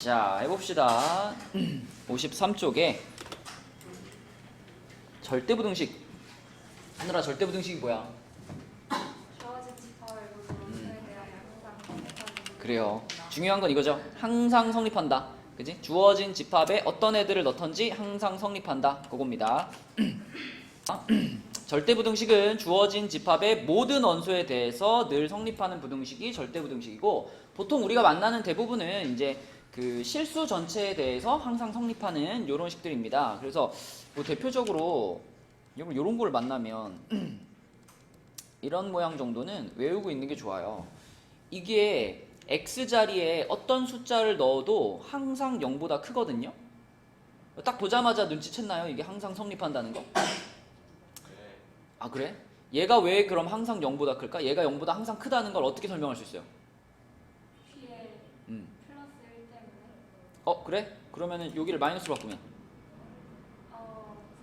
자, 해봅시다. 53쪽에 절대부등식. 하늘아, 절대부등식이 뭐야? 주어진 집합의 모든 원소에 대하여 항상 성립하는 그래요. 중요한 건 이거죠. 항상 성립한다. 그지? 주어진 집합에 어떤 애들을 넣던지 항상 성립한다. 그겁니다. 절대부등식은 주어진 집합의 모든 원소에 대해서 늘 성립하는 부등식이 절대부등식이고, 보통 우리가 만나는 대부분은 이제 그 실수 전체에 대해서 항상 성립하는 이런 식들입니다. 그래서 뭐 대표적으로 이런 걸 만나면 이런 모양 정도는 외우고 있는 게 좋아요. 이게 x자리에 어떤 숫자를 넣어도 항상 0보다 크거든요. 딱 보자마자 눈치챘나요? 이게 항상 성립한다는 거? 아, 그래? 얘가 왜 그럼 항상 0보다 클까? 얘가 0보다 항상 크다는 걸 어떻게 설명할 수 있어요? P의 플러스 1 때문에 그래? 그러면은 여기를 마이너스로 바꾸면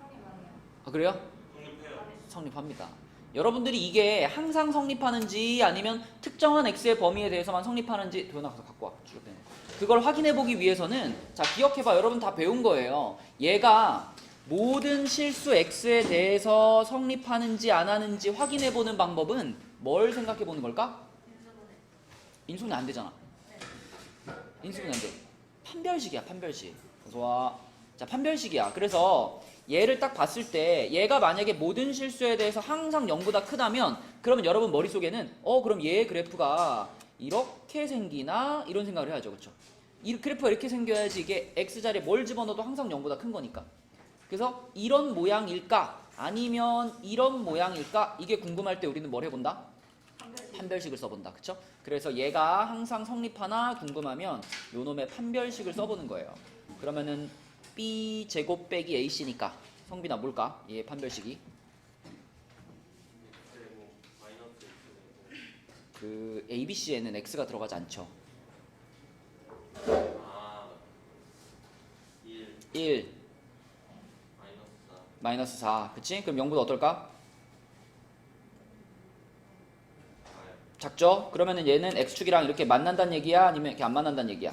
성립하네요. 아, 그래요? 성립합니다. 여러분들이 이게 항상 성립하는지 아니면 특정한 x의 범위에 대해서만 성립하는지 도현아 가서 갖고 와. 그걸 확인해 보기 위해서는 자, 기억해봐. 여러분 다 배운 거예요. 얘가 모든 실수 x에 대해서 성립하는지 안 하는지 확인해 보는 방법은 뭘 생각해 보는 걸까? 인수분해 안 되잖아. 인수분해 안 돼. 판별식이야, 판별식. 좋아. 자, 판별식이야. 그래서 얘를 딱 봤을 때 얘가 만약에 모든 실수에 대해서 항상 0보다 크다면 그러면 여러분 머릿속에는 그럼 얘의 그래프가 이렇게 생기나 이런 생각을 해야죠. 그렇죠? 이 그래프가 이렇게 생겨야지 이게 x자리에 뭘 집어넣어도 항상 0보다 큰 거니까. 그래서 이런 모양일까 아니면 이런 모양일까 이게 궁금할 때 우리는 뭘 해본다? 판별식을 써본다. 그쵸? 그래서 얘가 항상 성립하나 궁금하면 요 놈의 판별식을 써보는 거예요. 그러면은 b 제곱 빼기 ac니까 성빈아 뭘까? 얘의 판별식이 그 ABC에는 x가 들어가지 않죠. 1 마이너스 4 그치? 그럼 0보다 어떨까? 작죠? 그러면은 얘는 x축이랑 이렇게 만난다는 얘기야? 아니면 이렇게 안 만난다는 얘기야?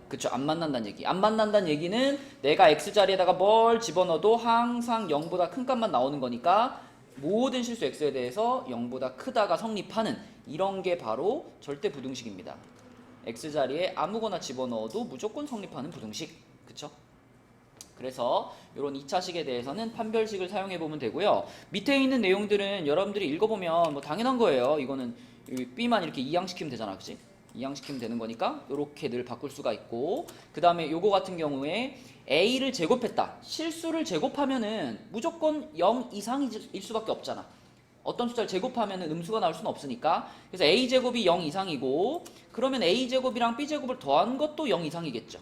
그쵸, 안 만난다는 얘기. 안 만난다는 얘기는 내가 x자리에다가 뭘 집어넣어도 항상 0보다 큰 값만 나오는 거니까 모든 실수 x에 대해서 0보다 크다가 성립하는 이런 게 바로 절대부등식입니다. x자리에 아무거나 집어넣어도 무조건 성립하는 부등식. 그쵸? 그래서 이런 2차식에 대해서는 판별식을 사용해 보면 되고요. 밑에 있는 내용들은 여러분들이 읽어보면 뭐 당연한 거예요. 이거는 b만 이렇게 이항시키면 되잖아. 그치? 이항시키면 되는 거니까 이렇게 늘 바꿀 수가 있고, 그 다음에 요거 같은 경우에 a를 제곱했다. 실수를 제곱하면은 무조건 0 이상일 수밖에 없잖아. 어떤 숫자를 제곱하면은 음수가 나올 수는 없으니까. 그래서 a제곱이 0 이상이고 그러면 a제곱이랑 b제곱을 더한 것도 0 이상이겠죠.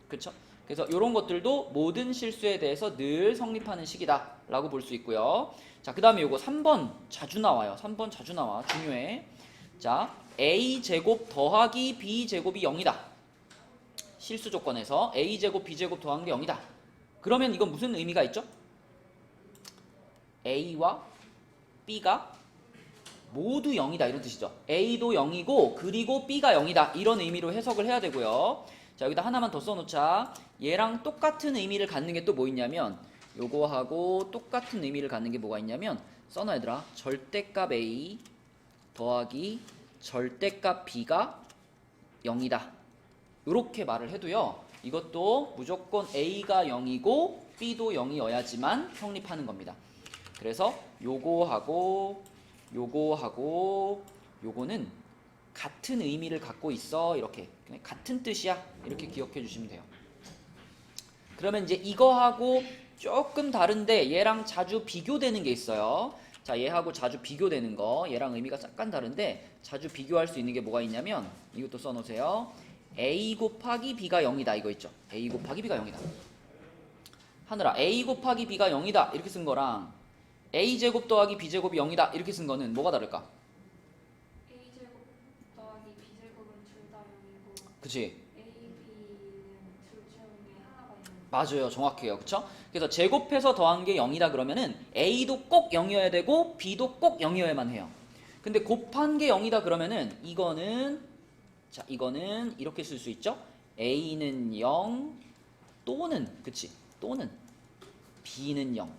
그쵸? 그래서 이런 것들도 모든 실수에 대해서 늘 성립하는 식이다 라고 볼 수 있고요. 자, 그 다음에 요거 3번 자주 나와요. 3번 자주 나와. 중요해. 자, a제곱 더하기 b제곱이 0이다. 실수 조건에서 a제곱 b제곱 더한 게 0이다. 그러면 이건 무슨 의미가 있죠? a와 b가 모두 0이다 이런 뜻이죠. a도 0이고 그리고 b가 0이다 이런 의미로 해석을 해야 되고요. 자, 여기다 하나만 더 써놓자. 얘랑 똑같은 의미를 갖는 게 또 뭐 있냐면 요거하고 똑같은 의미를 갖는 게 뭐가 있냐면 써놔 얘들아. 절대값 a 더하기 절대값 b가 0이다. 이렇게 말을 해도요. 이것도 무조건 a가 0이고 b도 0이어야지만 성립하는 겁니다. 그래서 요거하고 요거는 같은 의미를 갖고 있어. 이렇게 그냥 같은 뜻이야. 이렇게 기억해 주시면 돼요. 그러면 이제 이거하고 조금 다른데 얘랑 자주 비교되는 게 있어요. 자, 얘하고 자주 비교되는 거, 얘랑 의미가 약간 다른데 자주 비교할 수 있는 게 뭐가 있냐면 이것도 써놓으세요. a 곱하기 b가 0이다 이거 있죠. a 곱하기 b가 0이다. 하늘아, a 곱하기 b가 0이다 이렇게 쓴 거랑 a제곱 더하기 b제곱이 0이다 이렇게 쓴 거는 뭐가 다를까? A제곱 더하기 B제곱은 둘 다 0이고 그치? A, B는 둘 중에 하나가 있는 맞아요. 정확해요. 그쵸? 그래서 제곱해서 더한 게 0이다 그러면은 a도 꼭 0이어야 되고 b도 꼭 0이어야만 해요. 근데 곱한 게 0이다 그러면은 이거는 이거는 이렇게 쓸 수 있죠? A는 0 또는 그치 또는 B는 0.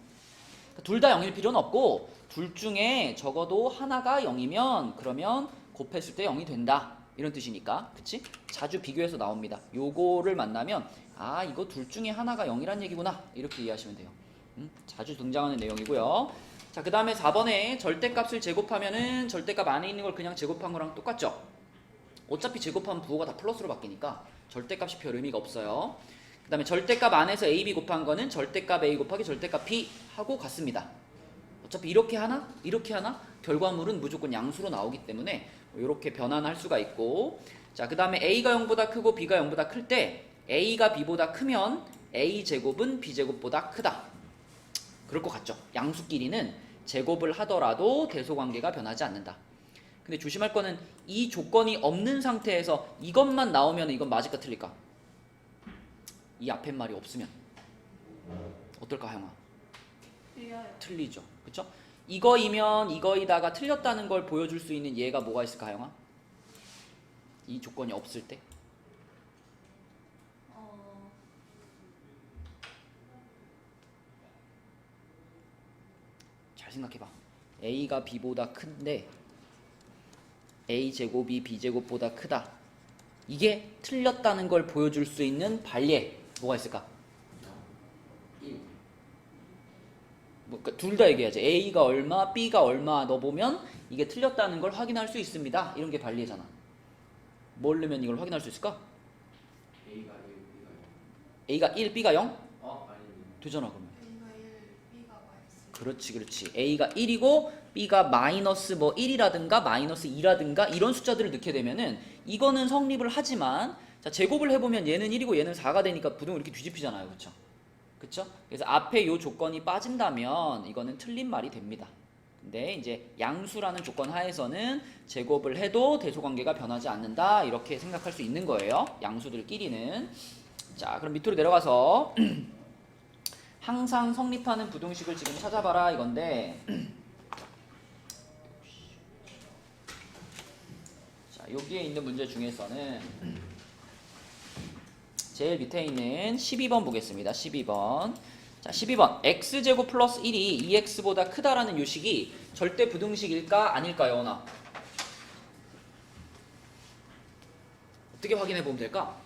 둘 다 0일 필요는 없고 둘 중에 적어도 하나가 0이면 그러면 곱했을 때 0이 된다 이런 뜻이니까 그치? 자주 비교해서 나옵니다. 요거를 만나면 아 이거 둘 중에 하나가 0이란 얘기구나 이렇게 이해하시면 돼요. 자주 등장하는 내용이고요. 자, 그 다음에 4번에 절대값을 제곱하면은 절대값 안에 있는 걸 그냥 제곱한 거랑 똑같죠? 어차피 제곱하면 부호가 다 플러스로 바뀌니까 절대값이 별 의미가 없어요. 그 다음에 절대값 안에서 a, b 곱한 거는 절대값 a 곱하기 절대값 b 하고 같습니다. 어차피 이렇게 하나 이렇게 하나 결과물은 무조건 양수로 나오기 때문에 이렇게 변환할 수가 있고 자, 그 다음에 a가 0보다 크고 b가 0보다 클 때 a가 b보다 크면 a 제곱은 b 제곱보다 크다. 그럴 것 같죠? 양수끼리는 제곱을 하더라도 대소관계가 변하지 않는다. 근데 조심할 거는 이 조건이 없는 상태에서 이것만 나오면 이건 맞을까 틀릴까? 이 앞에 말이 없으면 어떨까 하영아? 틀려요. 틀리죠. 그쵸? 이거이면 이거이다가 틀렸다는 걸 보여줄 수 있는 예가 뭐가 있을까 하영아? 이 조건이 없을 때? 잘 생각해봐. A가 B보다 큰데 A 제곱이 B 제곱보다 크다. 이게 틀렸다는 걸 보여줄 수 있는 반례 뭐가 있을까? 1. 뭐, 둘 다 얘기해야지. A가 얼마, B가 얼마 넣어보면 이게 틀렸다는 걸 확인할 수 있습니다. 이런 게 반례잖아. 뭘 넣으면 이걸 확인할 수 있을까? A가 1, B가 0? 되잖아 그러면. A가 1, B가 마이너스. 그렇지 그렇지. A가 1이고 B가 마이너스 뭐 1이라든가 마이너스 2라든가 이런 숫자들을 넣게 되면은 이거는 성립을 하지만 자 제곱을 해보면 얘는 1이고 얘는 4가 되니까 부등을 이렇게 뒤집히잖아요. 그쵸? 그쵸? 그래서 앞에 요 조건이 빠진다면 이거는 틀린 말이 됩니다. 근데 이제 양수라는 조건 하에서는 제곱을 해도 대소관계가 변하지 않는다 이렇게 생각할 수 있는 거예요. 양수들끼리는. 자 그럼 밑으로 내려가서 항상 성립하는 부등식을 지금 찾아봐라 이건데 자 여기에 있는 문제 중에서는 제일 밑에 있는 12번 보겠습니다. 12번. 자 12번 x제곱 플러스 1이 2x보다 크다라는 요식이 절대 부등식일까 아닐까요? 원아 어떻게 확인해 보면 될까?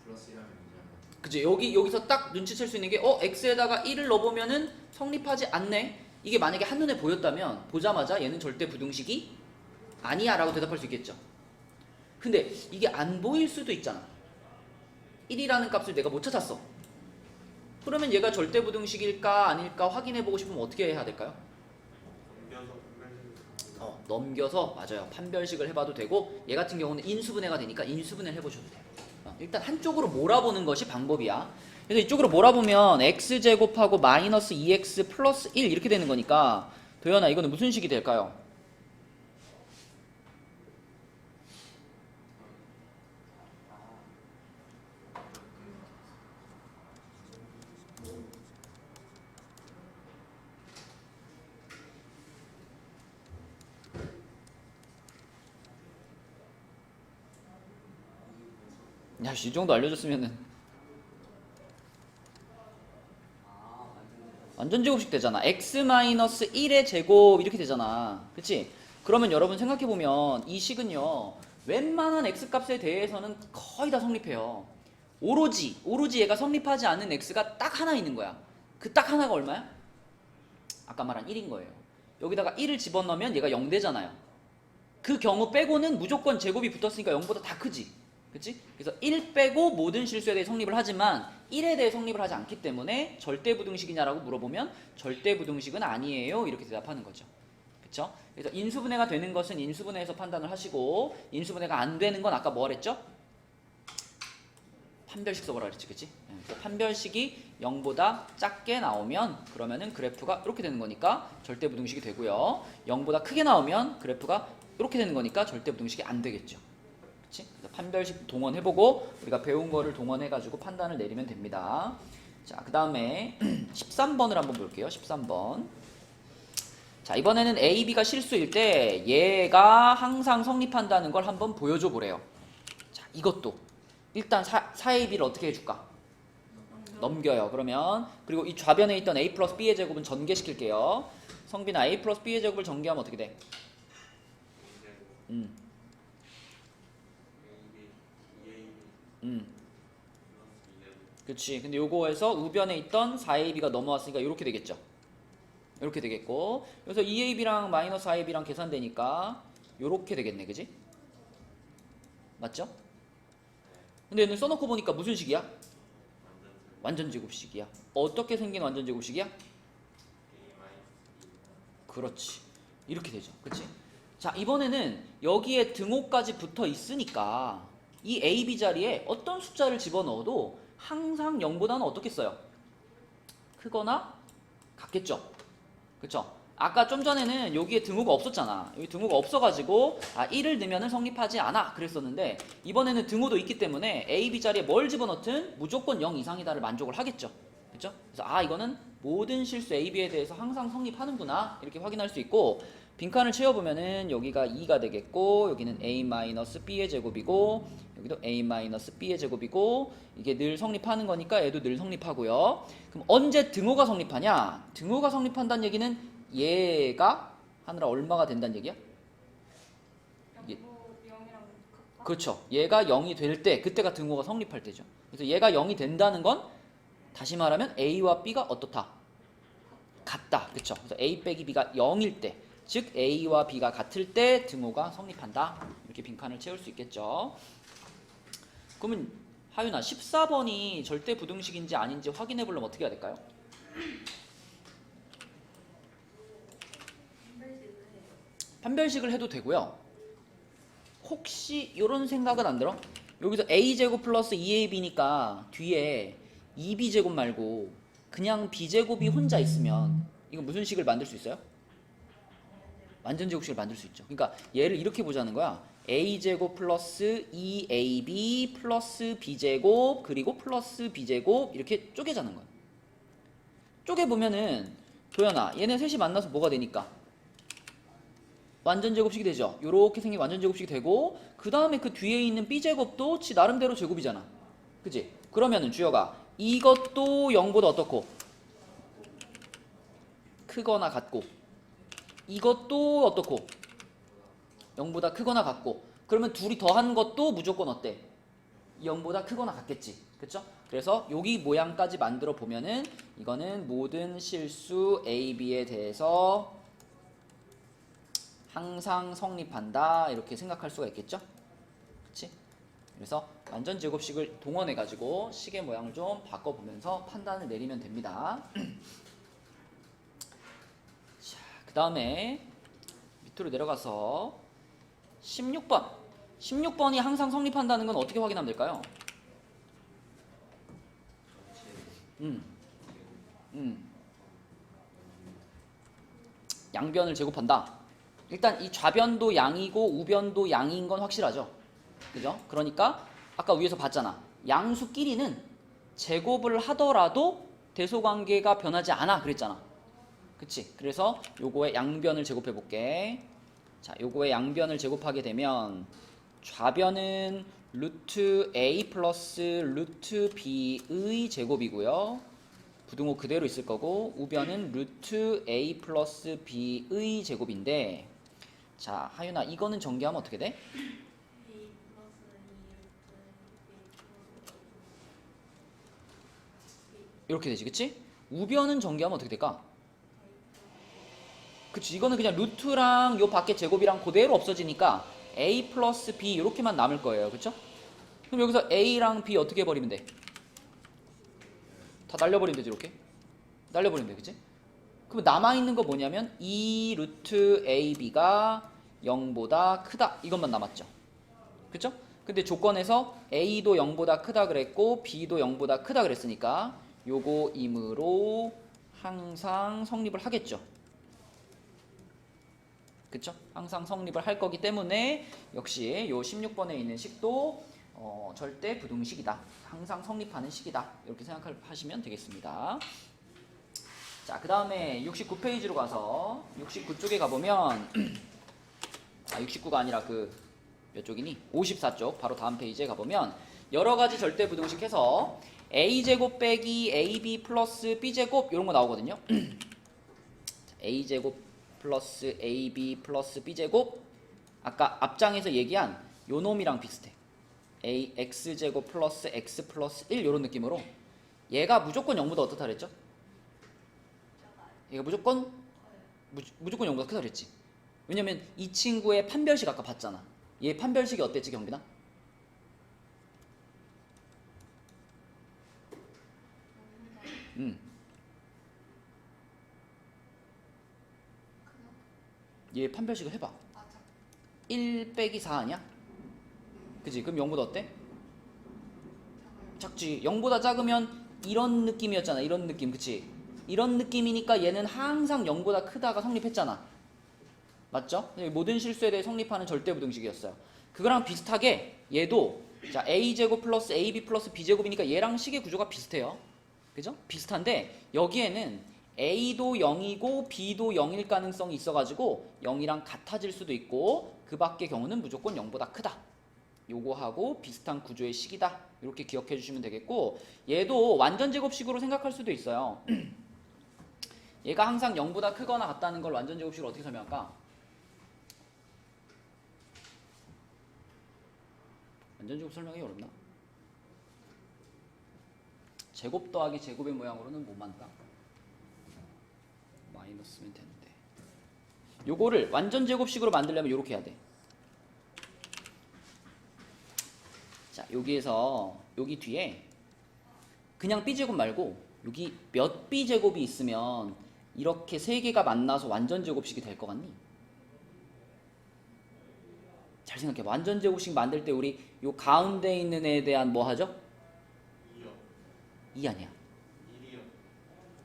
플러스 1하면 2잖아. 그치 여기서 딱 눈치챌 수 있는 게 x에다가 1을 넣어보면은 성립하지 않네. 이게 만약에 한눈에 보였다면 보자마자 얘는 절대 부등식이 아니야 라고 대답할 수 있겠죠. 근데 이게 안 보일 수도 있잖아. 1이라는 값을 내가 못 찾았어. 그러면 얘가 절대 부등식일까 아닐까 확인해보고 싶으면 어떻게 해야 될까요? 넘겨서 맞아요. 판별식을 해봐도 되고 얘 같은 경우는 인수분해가 되니까 인수분해를 해보셔도 돼요. 일단 한쪽으로 몰아보는 것이 방법이야. 그래서 이쪽으로 몰아보면 x제곱하고 마이너스 2x 플러스 1 이렇게 되는 거니까 도연아 이거는 무슨 식이 될까요? 야, 이 정도 알려줬으면은 완전 제곱식 되잖아. x-1의 제곱 이렇게 되잖아. 그치? 그러면 여러분 생각해보면 이 식은요 웬만한 x값에 대해서는 거의 다 성립해요. 오로지 얘가 성립하지 않는 x가 딱 하나 있는 거야. 그 딱 하나가 얼마야? 아까 말한 1인 거예요. 여기다가 1을 집어넣으면 얘가 0 되잖아요. 그 경우 빼고는 무조건 제곱이 붙었으니까 0보다 다 크지. 그치? 그래서 1 빼고 모든 실수에 대해 성립을 하지만 1에 대해 성립을 하지 않기 때문에 절대부등식이냐라고 물어보면 절대부등식은 아니에요 이렇게 대답하는 거죠. 그쵸? 그래서 인수분해가 되는 것은 인수분해에서 판단을 하시고 인수분해가 안 되는 건 아까 뭐 했죠? 판별식 써보라 그랬지. 그치? 그래서 판별식이 0보다 작게 나오면 그러면은 그래프가 이렇게 되는 거니까 절대부등식이 되고요. 0보다 크게 나오면 그래프가 이렇게 되는 거니까 절대부등식이 안 되겠죠. 그래서 판별식 동원해보고 우리가 배운 거를 동원해가지고 판단을 내리면 됩니다. 자, 그 다음에 13번을 한번 볼게요. 13번. 자, 이번에는 A, B가 실수일 때 얘가 항상 성립한다는 걸 한번 보여줘 보래요. 자, 이것도 일단 4AB를 어떻게 해줄까? 넘겨요. 그러면 그리고 이 좌변에 있던 A 플러스 B의 제곱은 전개시킬게요. 성빈아, A 플러스 B의 제곱을 전개하면 어떻게 돼? 음. 그치. 근데 요거에서 우변에 있던 4AB가 넘어왔으니까 이렇게 되겠죠. 이렇게 되겠고, 그래서 2AB랑 마이너스 4AB랑 계산되니까 이렇게 되겠네. 그지? 맞죠? 근데 얘는 써놓고 보니까 무슨 식이야? 완전 제곱식이야. 어떻게 생긴 완전 제곱식이야? 그렇지. 이렇게 되죠. 그치? 자, 이번에는 여기에 등호까지 붙어 있으니까 이 A, B 자리에 어떤 숫자를 집어넣어도 항상 0보다는 어떻게 써요? 크거나 같겠죠? 그쵸? 아까 좀 전에는 여기에 등호가 없었잖아. 여기 등호가 없어가지고 1을 넣으면 성립하지 않아 그랬었는데, 이번에는 등호도 있기 때문에 A, B 자리에 뭘 집어넣든 무조건 0 이상이다를 만족을 하겠죠. 그쵸? 그래서 이거는 모든 실수 A, B에 대해서 항상 성립하는구나 이렇게 확인할 수 있고, 빈칸을 채워보면은 여기가 2가 되겠고, 여기는 A-B의 제곱이고, 여기도 A-B의 제곱이고, 이게 늘 성립하는 거니까 얘도 늘 성립하고요. 그럼 언제 등호가 성립하냐? 등호가 성립한다는 얘기는 얘가 하느라 얼마가 된다는 얘기야? 예. 0이랑 같다. 그렇죠. 얘가 0이 될 때, 그때가 등호가 성립할 때죠. 그래서 얘가 0이 된다는 건 다시 말하면 A와 B가 어떻다? 같다. 그렇죠. 그래서 A 빼기 B가 0일 때, 즉 A와 B가 같을 때 등호가 성립한다. 이렇게 빈칸을 채울 수 있겠죠. 그러면 하윤아, 14번이 절대 부등식인지 아닌지 확인해 보려면 어떻게 해야 될까요? 판별식을 해도 되고요. 혹시 이런 생각은 안 들어? 여기서 A제곱 플러스 2AB니까 뒤에 2B제곱 말고 그냥 B제곱이 혼자 있으면 이거 무슨 식을 만들 수 있어요? 완전 제곱식을 만들 수 있죠. 그러니까 얘를 이렇게 보자는 거야. A제곱 플러스 2AB 플러스 B제곱 그리고 플러스 B제곱 이렇게 쪼개자는 거야. 쪼개보면은 도연아, 얘네 셋이 만나서 뭐가 되니까? 완전 제곱식이 되죠. 요렇게 생긴 완전 제곱식이 되고, 그 다음에 그 뒤에 있는 B제곱도 지 나름대로 제곱이잖아. 그치? 그러면은 주여가 이것도 0보다 어떻고? 크거나 같고, 이것도 어떻고? 0보다 크거나 같고, 그러면 둘이 더한 것도 무조건 어때? 0보다 크거나 같겠지. 그쵸? 그래서 여기 모양까지 만들어 보면은 이거는 모든 실수 A, B에 대해서 항상 성립한다 이렇게 생각할 수가 있겠죠? 그치? 그래서 완전 제곱식을 동원해 가지고 식의 모양을 좀 바꿔보면서 판단을 내리면 됩니다. 자, 그 다음에 밑으로 내려가서 16번 16번이 항상 성립한다는 건 어떻게 확인하면 될까요? 양변을 제곱한다. 일단 이 좌변도 양이고 우변도 양인 건 확실하죠. 그죠? 그러니까 아까 위에서 봤잖아. 양수끼리는 제곱을 하더라도 대소관계가 변하지 않아 그랬잖아. 그치? 그래서 요거의 양변을 제곱해 볼게. 자, 요거의 양변을 제곱하게 되면 좌변은 루트 A 플러스 루트 B의 제곱이고요. 부등호 그대로 있을 거고, 우변은 루트 A 플러스 B의 제곱인데, 자, 하윤아, 이거는 전개하면 어떻게 돼? 이렇게 되지, 그치? 우변은 전개하면 어떻게 될까? 그치, 이거는 그냥 루트랑 요 밖에 제곱이랑 그대로 없어지니까 A 플러스 B 이렇게만 남을 거예요, 그쵸? 그럼 여기서 A랑 B 어떻게 해버리면 돼? 다 날려버리면 되지, 이렇게? 날려버리면 돼, 그치? 그럼 남아있는 거 뭐냐면 2 루트 AB가 0보다 크다 이것만 남았죠. 그쵸? 근데 조건에서 A도 0보다 크다 그랬고 B도 0보다 크다 그랬으니까 요거이므로 항상 성립을 하겠죠. 그쵸? 항상 성립을 할 거기 때문에 역시 요 16번에 있는 식도 절대 부등식이다. 항상 성립하는 식이다. 이렇게 생각하시면 되겠습니다. 자, 자, 그 다음에 69페이지로 가서 69쪽에 가보면 69가 아니라 몇 쪽이니? 54쪽 바로 다음 페이지에 가보면 여러 가지 절대 부등식 해서 a제곱 빼기 ab 플러스 b제곱 이런 거 나오거든요. a제곱 플러스 ab 플러스 b제곱 아까 앞장에서 얘기한 요 놈이랑 비슷해. x제곱 플러스 x 플러스 1 이런 느낌으로 얘가 무조건 0보다 어떻다 그랬죠? 얘가 무조건 0보다 크다 그랬지. 왜냐면 이 친구의 판별식 아까 봤잖아. 얘 판별식이 어땠지 경빈아? 얘 판별식을 해봐. 1 빼기 4 아니야? 그치? 그럼 0보다 어때? 작지. 0보다 작으면 이런 느낌이었잖아. 이런 느낌. 그치? 이런 느낌이니까 얘는 항상 0보다 크다가 성립했잖아. 맞죠? 모든 실수에 대해 성립하는 절대부등식이었어요. 그거랑 비슷하게 얘도 자 a제곱 플러스 ab 플러스 b제곱이니까 얘랑 식의 구조가 비슷해요. 그죠? 비슷한데 여기에는 a도 0이고 b도 0일 가능성이 있어가지고 0이랑 같아질 수도 있고 그 밖의 경우는 무조건 0보다 크다. 요거하고 비슷한 구조의 식이다. 이렇게 기억해 주시면 되겠고 얘도 완전제곱식으로 생각할 수도 있어요. 얘가 항상 0보다 크거나 같다는 걸 완전제곱식으로 어떻게 설명할까? 완전제곱 설명이 어렵나? 제곱 더하기 제곱의 모양으로는 못 만다. 마이너스면 되는데 요거를 완전제곱식으로 만들려면 요렇게 해야 돼. 자 여기에서 여기 뒤에 그냥 b제곱 말고 여기 몇 b제곱이 있으면 이렇게 세 개가 만나서 완전제곱식이 될 것 같니? 잘 생각해. 완전제곱식 만들 때 우리 요 가운데 있는 애에 대한 뭐 하죠? 2 아니야. 1이요.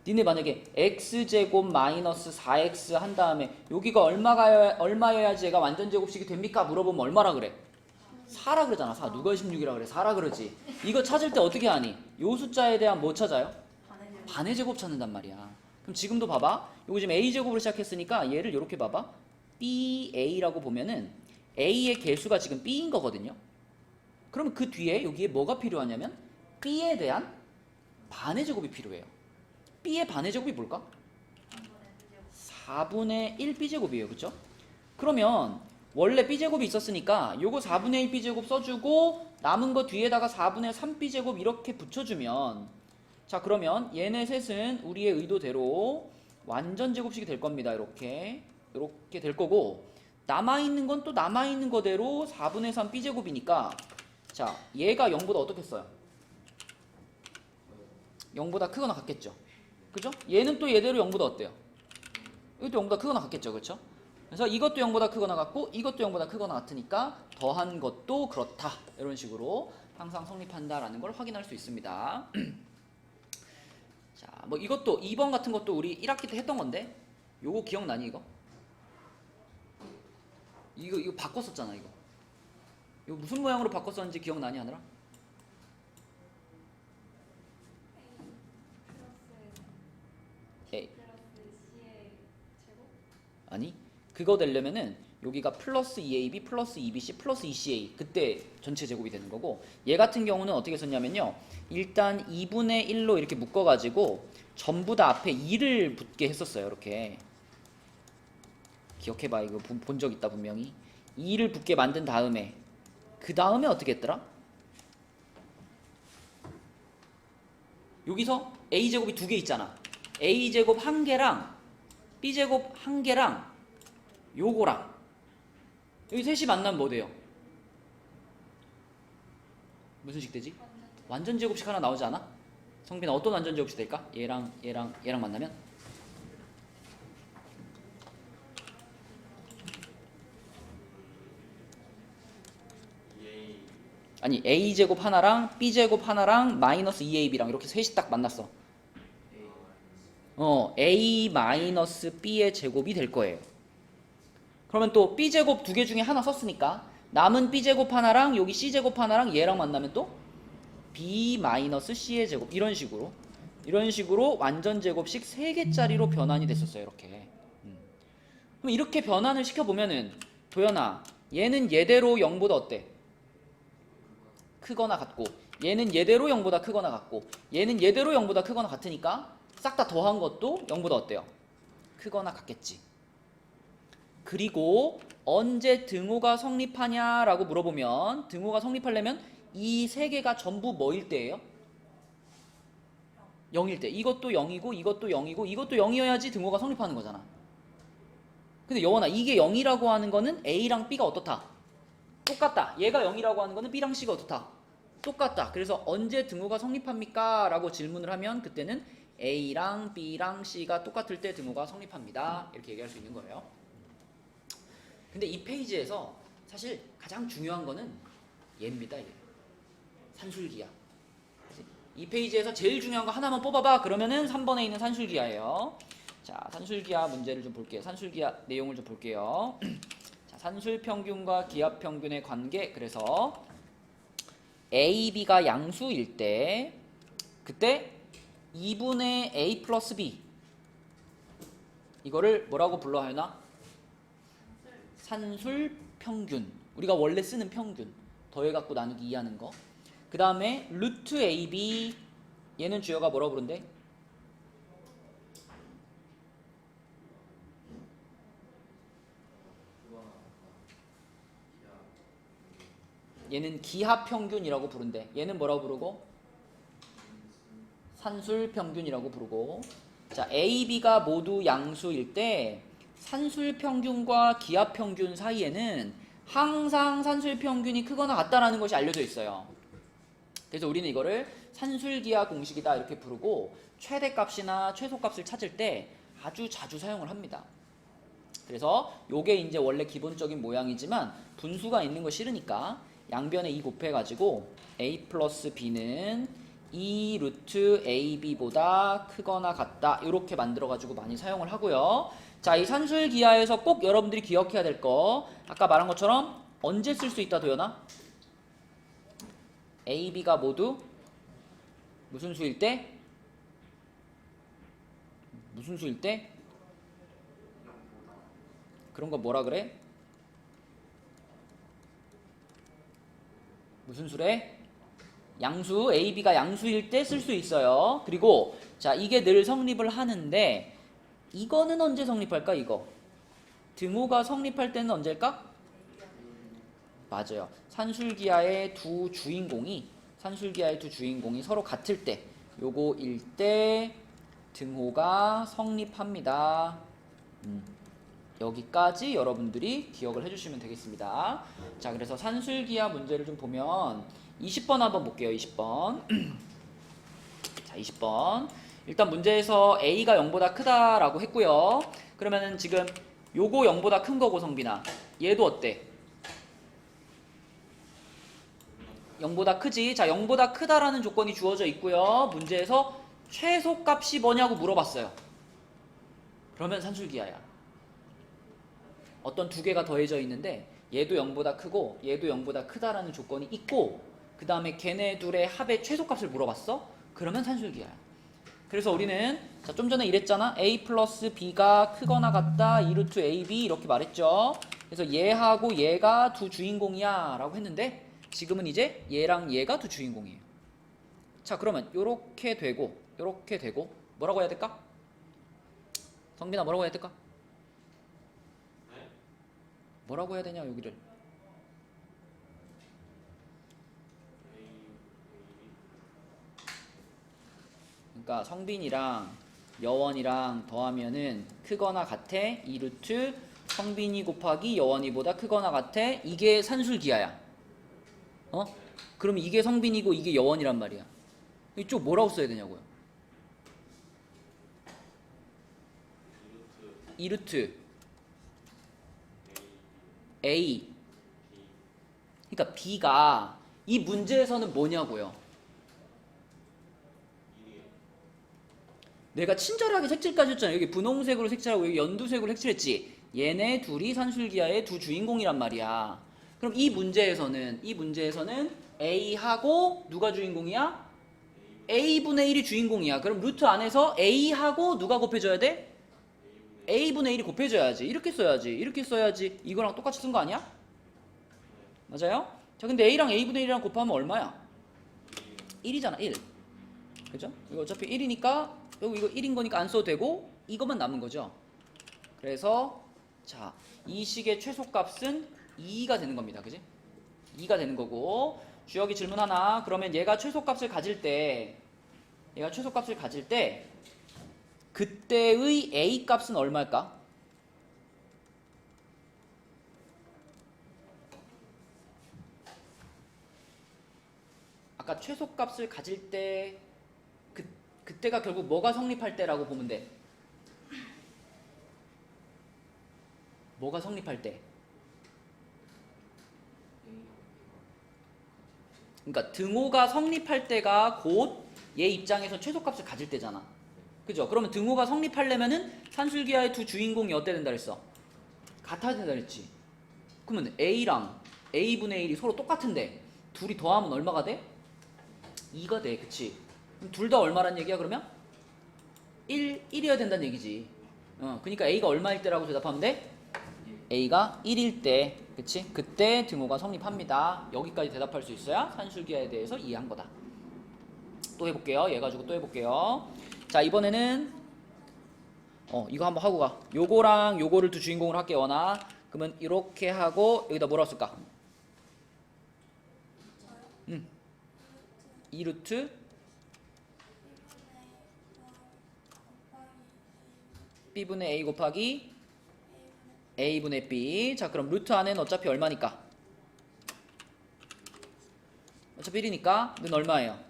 니네 만약에 x제곱 마이너스 4x 한 다음에 여기가 얼마여야지 얘가 완전제곱식이 됩니까? 물어보면 얼마라 그래? 4라 그러잖아. 4. 누가 16이라 그래? 4라 그러지. 이거 찾을 때 어떻게 하니? 요 숫자에 대한 뭐 찾아요? 반의 제곱 찾는단 말이야. 그럼 지금도 봐봐. 요거 지금 a제곱으로 시작했으니까 얘를 이렇게 봐봐. ba라고 보면은 a의 개수가 지금 b인 거거든요. 그러면 그 뒤에 여기에 뭐가 필요하냐면 b에 대한 반의 제곱이 필요해요. b의 반의 제곱이 뭘까? 4분의 1 b제곱이에요. 그쵸? 그러면 원래 b제곱이 있었으니까 요거 4분의 1 b제곱 써주고 남은 거 뒤에다가 4분의 3 b제곱 이렇게 붙여주면 자 그러면 얘네 셋은 우리의 의도대로 완전 제곱식이 될 겁니다. 이렇게 될 거고 남아있는 건 또 남아있는 거대로 4분의 3 b제곱이니까 자 얘가 0보다 어떻겠어요? 0보다 크거나 같겠죠. 그죠? 얘는 또 얘대로 0보다 어때요? 이것도 0보다 크거나 같겠죠. 그렇죠? 그래서 이것도 0보다 크거나 같고 이것도 0보다 크거나 같으니까 더한 것도 그렇다. 이런 식으로 항상 성립한다라는 걸 확인할 수 있습니다. 자, 뭐 이것도 2번 같은 것도 우리 1학기 때 했던 건데 요거 기억나니 이거? 이거 바꿨었잖아 이거. 이거 무슨 모양으로 바꿨었는지 기억나니 하느라? A 아니 그거 되려면은 여기가 플러스 2ab 플러스 2bc 플러스 2ca 그때 전체 제곱이 되는 거고 얘 같은 경우는 어떻게 썼냐면요 일단 2분의 1로 이렇게 묶어가지고 전부 다 앞에 2를 붙게 했었어요. 이렇게 기억해봐. 이거 본 적 있다 분명히. 2를 붙게 만든 다음에 그 다음에 어떻게 했더라? 여기서 a제곱이 2개 있잖아. a제곱 1개랑 b제곱 1개랑 요거랑 여기 셋이 만나면 뭐 돼요? 무슨 식 되지? 완전 제곱식 하나 나오지 않아? 성빈아 어떤 완전 제곱식 될까? 얘랑 만나면? 아니 a제곱 하나랑 b제곱 하나랑 마이너스 2ab랑 이렇게 셋이 딱 만났어. a 마이너스 b의 제곱이 될 거예요. 그러면 또 b제곱 2개 중에 하나 썼으니까 남은 b제곱 하나랑 여기 c제곱 하나랑 얘랑 만나면 또 b 마이너스 c의 제곱 이런 식으로 이런 식으로 완전 제곱식 3개짜리로 변환이 됐었어요. 이렇게. 그럼 이렇게 변환을 시켜보면은 도연아, 얘는 얘대로 0보다 어때? 크거나 같고, 얘는 얘대로 0보다 크거나 같고, 얘는 얘대로 0보다 크거나 같으니까 싹 다 더한 것도 0보다 어때요? 크거나 같겠지. 그리고 언제 등호가 성립하냐라고 물어보면 등호가 성립하려면 이 3개가 전부 뭐일 때예요? 0일 때. 이것도 0이고 이것도 0이고 이것도 0이어야지 등호가 성립하는 거잖아. 근데 여원아, 이게 0이라고 하는 거는 A랑 B가 어떻다? 똑같다. 얘가 0이라고 하는 거는 B랑 C가 어떻다? 똑같다. 그래서 언제 등호가 성립합니까? 라고 질문을 하면 그때는 A랑 B랑 C가 똑같을 때 등호가 성립합니다. 이렇게 얘기할 수 있는 거예요. 근데 이 페이지에서 사실 가장 중요한 거는 얘입니다. 얘. 산술기하. 이 페이지에서 제일 중요한 거 하나만 뽑아봐. 그러면은 3번에 있는 산술기하예요. 자, 산술기하 문제를 좀 볼게요. 산술기하 내용을 좀 볼게요. 자, 산술평균과 기하평균의 관계. 그래서 A, B가 양수일 때 그때 2분의 A 플러스 B 이거를 뭐라고 불러 하나? 산술평균. 우리가 원래 쓰는 평균. 더해갖고 나누기 2하는 거. 그 다음에 루트 AB 얘는 주어가 뭐라고 부른대? 얘는 기하평균이라고 부른대. 얘는 뭐라고 부르고? 산술평균이라고 부르고. 자, A, B가 모두 양수일 때 산술평균과 기하평균 사이에는 항상 산술평균이 크거나 같다라는 것이 알려져 있어요. 그래서 우리는 이거를 산술기하 공식이다 이렇게 부르고 최대값이나 최소값을 찾을 때 아주 자주 사용을 합니다. 그래서 요게 이제 원래 기본적인 모양이지만 분수가 있는 거 싫으니까 양변에 2 곱해가지고 A 플러스 B는 2 루트 AB보다 크거나 같다 이렇게 만들어가지고 많이 사용을 하고요. 자, 이 산술기하에서 꼭 여러분들이 기억해야 될 거 아까 말한 것처럼 언제 쓸 수 있다 도연아? A, B가 모두 무슨 수일 때? 무슨 수일 때? 그런 거 뭐라 그래? 무슨 수래? 양수, A, B가 양수일 때 쓸 수 있어요. 그리고 자, 이게 늘 성립을 하는데 이거는 언제 성립할까? 이거 등호가 성립할 때는 언제일까? 맞아요. 산술기하의 두 주인공이 서로 같을 때 요거일 때 등호가 성립합니다. 여기까지 여러분들이 기억을 해주시면 되겠습니다. 자, 그래서 산술기하 문제를 좀 보면 20번 한번 볼게요. 20번. 자, 20번. 일단 문제에서 A가 0보다 크다라고 했고요. 그러면은 지금 요거 0보다 큰 거고 성빈아. 얘도 어때? 0보다 크지? 자, 0보다 크다라는 조건이 주어져 있고요. 문제에서 최소값이 뭐냐고 물어봤어요. 그러면 산술기하야. 어떤 두 개가 더해져 있는데 얘도 0보다 크고 얘도 0보다 크다라는 조건이 있고 그 다음에 걔네 둘의 합의 최소값을 물어봤어? 그러면 산술기하야. 그래서 우리는 자, 좀 전에 이랬잖아. A 플러스 B가 크거나 같다 2루트 AB 이렇게 말했죠. 그래서 얘하고 얘가 두 주인공이야 라고 했는데 지금은 이제 얘랑 얘가 두 주인공이에요. 자, 그러면 요렇게 되고 요렇게 되고 뭐라고 해야 될까? 성빈아 뭐라고 해야 될까? 뭐라고 해야 되냐 여기를? 그러니까 성빈이랑 여원이랑 더하면은 크거나 같아 2루트 성빈이 곱하기 여원이보다 크거나 같아. 이게 산술기하야. 그럼 이게 성빈이고 이게 여원이란 말이야. 이쪽 뭐라고 써야 되냐고요? 2루트 A. 그러니까 B가 이 문제에서는 뭐냐고요? 내가 친절하게 색칠까지 했잖아. 여기 분홍색으로 색칠하고 여기 연두색으로 색칠했지. 얘네 둘이 산술기하의 두 주인공이란 말이야. 그럼 이 문제에서는 A하고 누가 주인공이야? a분의 1이 주인공이야. 그럼 루트 안에서 a하고 누가 곱해줘야 돼? a분의 1이 곱해줘야지. 이렇게 써야지. 이렇게 써야지. 이거랑 똑같이 쓴 거 아니야? 맞아요? 자, 근데 a랑 a분의 1이랑 곱하면 얼마야? 1이잖아. 1. 그죠? 이거 어차피 1이니까 이거 1인 거니까 안 써도 되고 이것만 남은 거죠. 그래서 자, 이 식의 최소값은 2가 되는 겁니다. 그지? 2가 되는 거고, 주역이 질문 하나. 그러면 얘가 최소값을 가질 때 그때의 a 값은 얼마일까? 아까 최소값을 가질 때 그때가 결국 뭐가 성립할 때라고 보면 돼? 뭐가 성립할 때? 그러니까 등호가 성립할 때가 곧 얘 입장에서 최소값을 가질 때잖아. 그죠? 그러면 등호가 성립하려면은 산술기하의 두 주인공이 어때 된다 그랬어? 같아야 된다 그랬지. 그러면 a랑 a분의 1이 서로 똑같은데 둘이 더하면 얼마가 돼? 2가 돼. 그치? 그럼 둘 다 얼마란 얘기야 그러면? 1이어야 된다는 얘기지. 그러니까 a가 얼마일 때라고 대답하면 돼? a가 1일 때. 그치? 그때 등호가 성립합니다. 여기까지 대답할 수 있어야 산술기하에 대해서 이해한 거다. 또 해볼게요. 얘 가지고 또 해볼게요. 자, 이번에는 이거 한번 하고 가. 요거랑 요거를 두 주인공으로 할게. 원아. 그러면 이렇게 하고 여기다 뭐라고 쓸까? 2루트 b분의 a 곱하기 a분의 b. 자, 그럼 루트 안에는 어차피 얼마니까? 어차피 1이니까 는 얼마예요?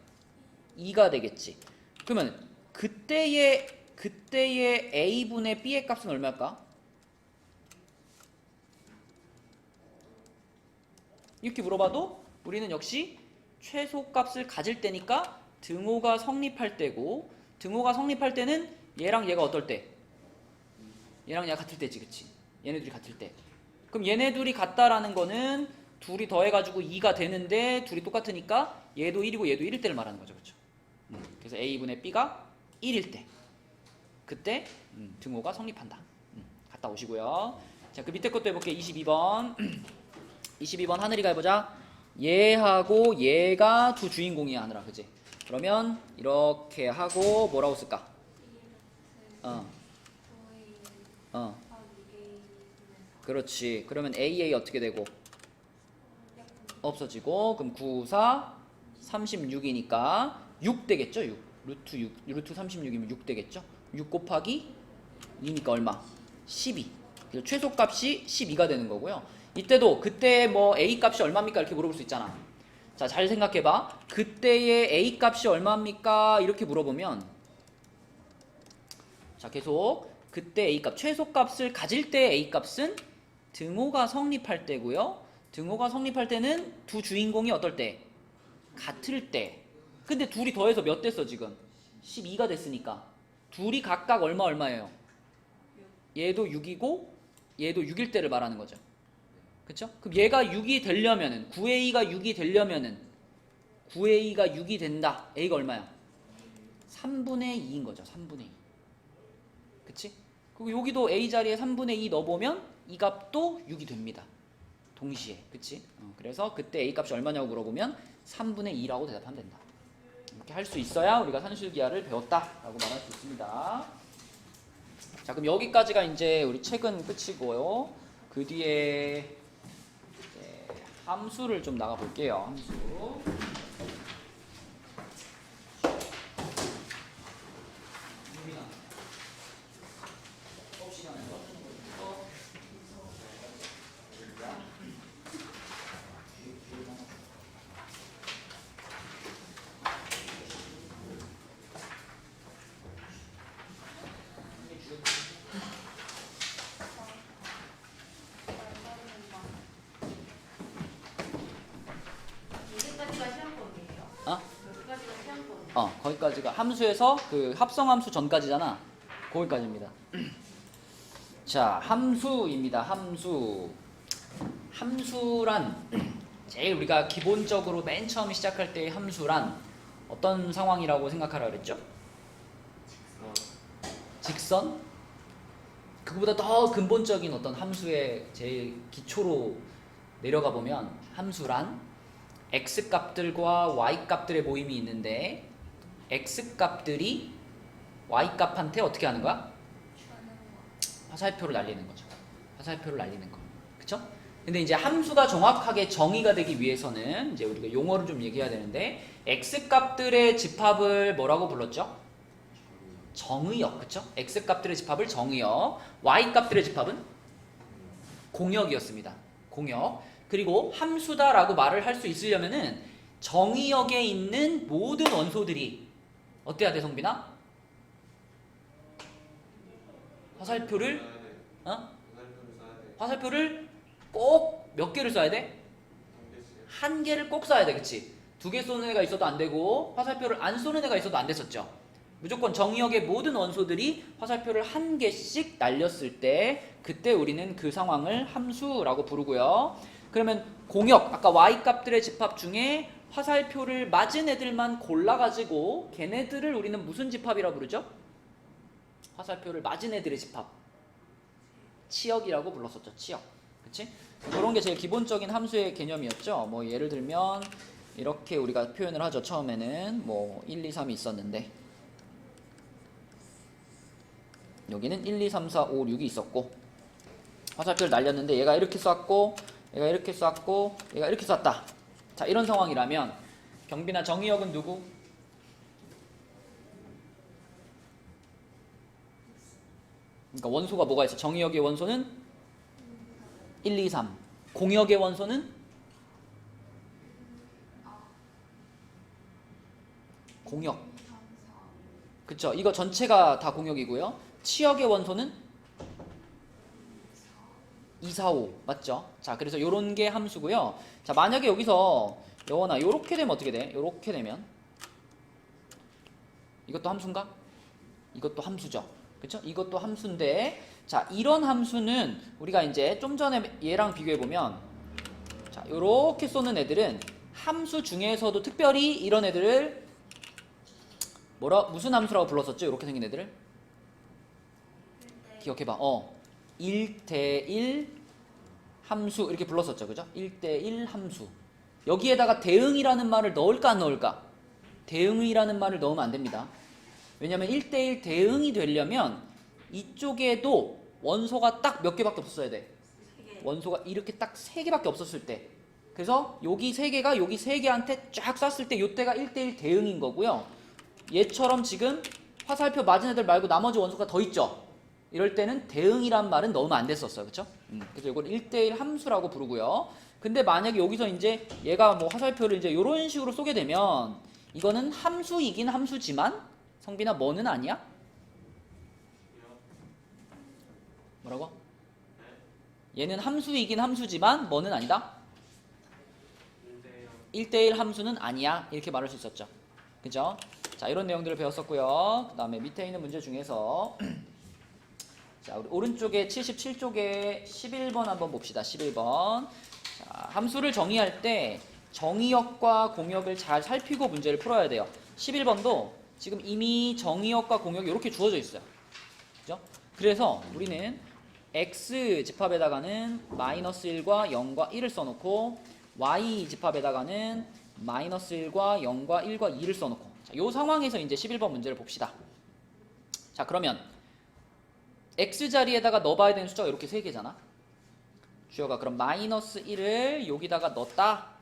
2가 되겠지. 그러면 그때의 a분의 b의 값은 얼마일까? 이렇게 물어봐도 우리는 역시 최소값을 가질 때니까 등호가 성립할 때고, 등호가 성립할 때는 얘랑 얘가 어떨 때? 얘랑 얘가 같을 때지. 그치? 얘네들이 같을 때. 그럼 얘네들이 같다라는 거는 둘이 더해가지고 2가 되는데 둘이 똑같으니까 얘도 1이고 얘도 1일 때를 말하는 거죠. 그쵸? 그래서 a분의 b가 1일 때 그때 등호가 성립한다. 갔다 오시고요. 자, 그 밑에 것도 해볼게요. 22번 22번 하늘이가 해보자. 얘하고 얘가 두 주인공이야 하늘아. 그치? 그러면 이렇게 하고 뭐라고 쓸까? 그렇지. 그러면 AA 어떻게 되고? 없어지고, 그럼 9, 4, 36이니까 6 되겠죠? 6. 루트 36이면 6 되겠죠? 6 곱하기 2니까 얼마? 12. 그래서 최소값이 12가 되는 거고요. 이때도 그때 뭐 A 값이 얼마입니까? 이렇게 물어볼 수 있잖아. 자, 잘 생각해봐. 그때의 A 값이 얼마입니까? 이렇게 물어보면, 자, 계속 그때 A 값, 최소값을 가질 때 A 값은 등호가 성립할 때고요. 등호가 성립할 때는 두 주인공이 어떨 때? 같을 때. 근데 둘이 더해서 몇 됐어 지금? 12가 됐으니까 둘이 각각 얼마예요? 얘도 6이고 얘도 6일 때를 말하는 거죠. 그쵸? 그럼 얘가 6이 되려면은 9a가 6이 되려면은 9a가 6이 된다. a가 얼마야? 3분의 2인 거죠. 3분의 2. 그치? 그리고 여기도 a 자리에 3분의 2 넣어보면 이 값도 6이 됩니다. 동시에. 그치? 그래서 그때 a 값이 얼마냐고 물어보면 3분의 2라고 대답하면 된다. 이렇게 할 수 있어야 우리가 산술기하를 배웠다라고 말할 수 있습니다. 자, 그럼 여기까지가 이제 우리 책은 끝이고요. 그 뒤에 함수를 좀 나가 볼게요. 함수. 거기까지가 함수에서 그 합성함수 전까지잖아. 거기까지입니다. 자, 함수입니다. 함수란 제일 우리가 기본적으로 맨 처음 시작할 때의 함수란 어떤 상황이라고 생각하라 그랬죠? 직선? 그거보다 더 근본적인 어떤 함수의 제일 기초로 내려가 보면 함수란 x 값들과 y 값들의 모임이 있는데 x 값들이 y 값한테 어떻게 하는 거야? 화살표를 날리는 거죠. 화살표를 날리는 거. 그쵸? 근데 이제 함수가 정확하게 정의가 되기 위해서는 이제 우리가 용어를 좀 얘기해야 되는데 x 값들의 집합을 뭐라고 불렀죠? 정의역. 그쵸? x 값들의 집합을 정의역, y 값들의 집합은 공역이었습니다. 공역. 그리고 함수다라고 말을 할 수 있으려면은 정의역에 있는 모든 원소들이 어때야 돼, 성빈아? 화살표를 화살표를 꼭 몇 개를 써야 돼? 한 개를 꼭 써야 돼. 그치? 두 개 쏘는 애가 있어도 안 되고 화살표를 안 쏘는 애가 있어도 안 됐었죠. 무조건 정의역의 모든 원소들이 화살표를 한 개씩 날렸을 때 그때 우리는 그 상황을 함수라고 부르고요. 그러면 공역, 아까 y 값들의 집합 중에 화살표를 맞은 애들만 골라가지고 걔네들을 우리는 무슨 집합이라고 부르죠? 화살표를 맞은 애들의 집합. 치역이라고 불렀었죠. 치역. 그치? 그런 게 제일 기본적인 함수의 개념이었죠. 뭐 예를 들면 이렇게 우리가 표현을 하죠. 처음에는 뭐 1, 2, 3이 있었는데 여기는 1, 2, 3, 4, 5, 6이 있었고 화살표를 날렸는데 얘가 이렇게 쐈고 얘가 이렇게 쐈고 얘가 이렇게 쐈다. 자, 이런 상황이라면 경빈아 정의역은 누구? 그러니까 원소가 뭐가 있어? 정의역의 원소는 1, 2, 3. 공역의 원소는 공역. 그쵸? 이거 전체가 다 공역이고요. 치역의 원소는 2, 4, 5. 맞죠? 자, 그래서 요런 게 함수고요. 자, 만약에 여기서 여원아 요렇게 되면 어떻게 돼? 요렇게 되면 이것도 함수인가? 이것도 함수죠. 그쵸? 이것도 함수인데 자, 이런 함수는 우리가 이제 좀 전에 얘랑 비교해 보면 자, 요렇게 쏘는 애들은 함수 중에서도 특별히 이런 애들을 무슨 함수라고 불렀었죠? 이렇게 생긴 애들을 기억해봐. 1대1 함수 이렇게 불렀었죠. 그죠? 1대1 함수. 여기에다가 대응이라는 말을 넣을까 안 넣을까? 대응이라는 말을 넣으면 안 됩니다. 왜냐면 1대1 대응이 되려면 이쪽에도 원소가 딱 몇 개밖에 없었어야 돼. 원소가 이렇게 딱 3개밖에 없었을 때. 그래서 여기 3개가 여기 3개한테 쫙 쐈을 때 이때가 1대1 대응인 거고요. 얘처럼 지금 화살표 맞은 애들 말고 나머지 원소가 더 있죠. 이럴 때는 대응이란 말은 넣으면 안 됐었어요. 그쵸? 그래서 이걸 1대1 함수라고 부르고요. 근데 만약에 여기서 이제 얘가 뭐 화살표를 이제 이런 식으로 쏘게 되면 이거는 함수이긴 함수지만 성빈아 뭐는 아니야? 뭐라고? 얘는 함수이긴 함수지만 뭐는 아니다? 1대1 함수는 아니야. 이렇게 말할 수 있었죠. 그죠? 자, 이런 내용들을 배웠었고요. 그 다음에 밑에 있는 문제 중에서 자, 우리 오른쪽에 77쪽에 11번 한번 봅시다. 11번. 자, 함수를 정의할 때 정의역과 공역을 잘 살피고 문제를 풀어야 돼요. 11번도 지금 이미 정의역과 공역이 이렇게 주어져 있어요. 그죠? 그래서 우리는 x 집합에다가는 -1과 0과 1을 써놓고 y 집합에다가는 -1과 0과 1과 2를 써놓고 자, 이 상황에서 이제 11번 문제를 봅시다. 자, 그러면 x 자리에다가 넣어봐야 되는 숫자가 이렇게 3개잖아. 주어가 그럼 -1을 여기다가 넣었다.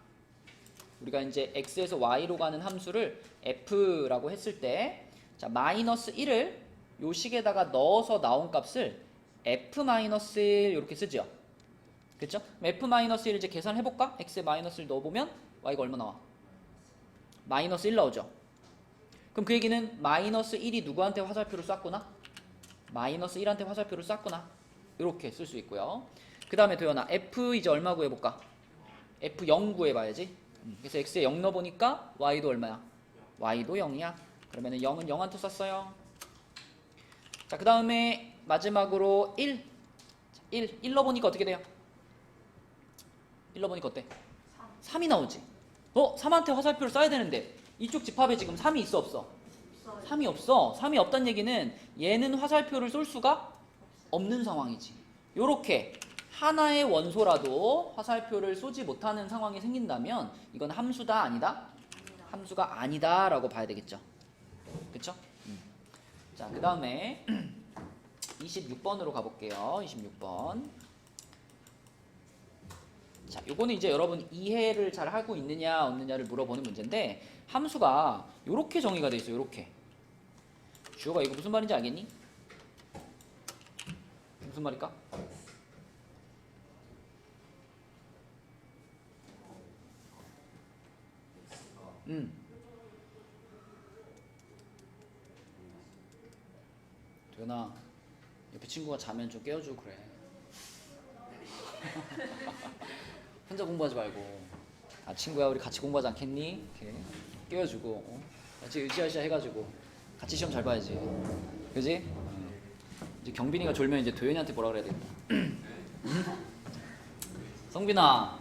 우리가 이제 x에서 y로 가는 함수를 f라고 했을 때 자, -1을 요 식에다가 넣어서 나온 값을 f-1 이렇게 쓰죠. 그쵸? f-1을 이제 계산해볼까? x에 -1 넣어보면 y가 얼마 나와? -1 나오죠. 그럼 그 얘기는 -1이 누구한테 화살표를 쐈구나? -1한테 화살표를 쐈구나. 이렇게 쓸 수 있고요. 그 다음에 도연아 f 이제 얼마 구해볼까? f 0 구해봐야지. 그래서 x에 0 넣어보니까 y도 얼마야? y도 0이야. 그러면은 0은 0한테 썼어요. 자, 그 다음에 마지막으로 1 넣어보니까 어떻게 돼요? 1 넣어보니까 어때? 3이 나오지. 3한테 화살표를 쏴야 되는데 이쪽 집합에 지금 3이 있어 없어? 없어요. 3이 없어. 3이 없다는 얘기는 얘는 화살표를 쏠 수가 없는 상황이지. 요렇게 하나의 원소라도 화살표를 쏘지 못하는 상황이 생긴다면 이건 함수다 아니다? 아니다. 함수가 아니다 라고 봐야 되겠죠. 그쵸? 자, 그 다음에 26번으로 가볼게요. 26번. 자, 요거는 이제 여러분 이해를 잘 하고 있느냐 없느냐를 물어보는 문제인데 함수가 요렇게 정의가 돼 있어요. 요렇게. 주호가 이거 무슨 말인지 알겠니? 무슨 말일까? 도연아, 옆에 친구가 자면 좀 깨워주고 그래. 혼자 공부하지 말고. 아, 친구야 우리 같이 공부하지 않겠니? 이렇게 깨워주고 같이 으쌰으쌰 해가지고 같이 시험 잘 봐야지. 그지? 이제 경빈이가 졸면 이제 도연이한테 뭐라 그래야 되겠다. 성빈아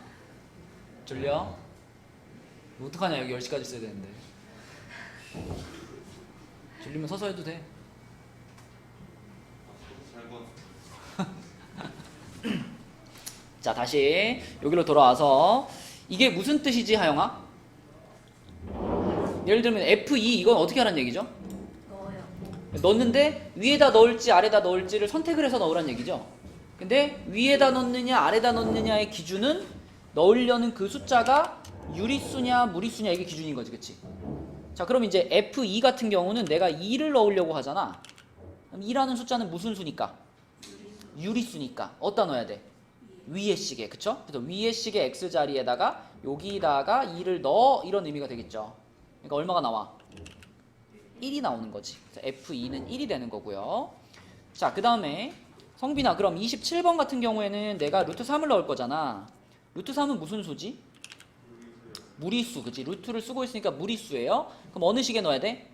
졸려? 어떡하냐, 여기 10시까지 있어야 되는데. 졸리면 서서 해도 돼. 자, 다시 여기로 돌아와서 이게 무슨 뜻이지, 하영아? 예를 들면 F2 이건 어떻게 하라는 얘기죠? 넣어요. 넣는데 위에다 넣을지 아래다 넣을지를 선택을 해서 넣으란 얘기죠. 근데 위에다 넣느냐 아래다 넣느냐의 기준은 넣으려는 그 숫자가 유리수냐 무리수냐 이게 기준인 거지, 그치? 자, 그럼 이제 F2 같은 경우는 내가 2를 넣으려고 하잖아. 그럼 2라는 숫자는 무슨 수니까? 유리수니까 어디다 넣어야 돼? 위의 시계, 그쵸? 그래서 위의 시계 X자리에다가 여기다가 2를 넣어, 이런 의미가 되겠죠. 그러니까 얼마가 나와? 1이 나오는 거지. F2는 1이 되는 거고요. 자, 그 다음에 성빈아, 그럼 27번 같은 경우에는 내가 루트 3을 넣을 거잖아. 루트 3은 무슨 수지? 무리수, 그치? 루트를 쓰고 있으니까 무리수예요. 그럼 어느 식에 넣어야 돼?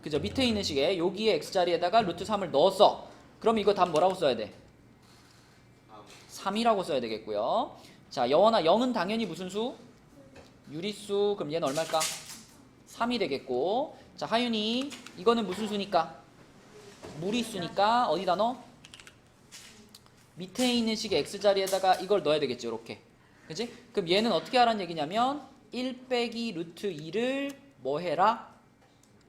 그죠? 밑에 있는 식에 여기에 X자리에다가 루트 3을 넣었어. 그럼 이거 답 뭐라고 써야 돼? 3이라고 써야 되겠고요. 자, 여원아, 0은 당연히 무슨 수? 유리수. 그럼 얘는 얼마일까? 3이 되겠고. 자, 하윤이, 이거는 무슨 수니까? 무리수니까 어디다 넣어? 밑에 있는 식의 X자리에다가 이걸 넣어야 되겠죠, 이렇게. 그치? 그럼 얘는 어떻게 하라는 얘기냐면 1 빼기 루트 2를 뭐 해라?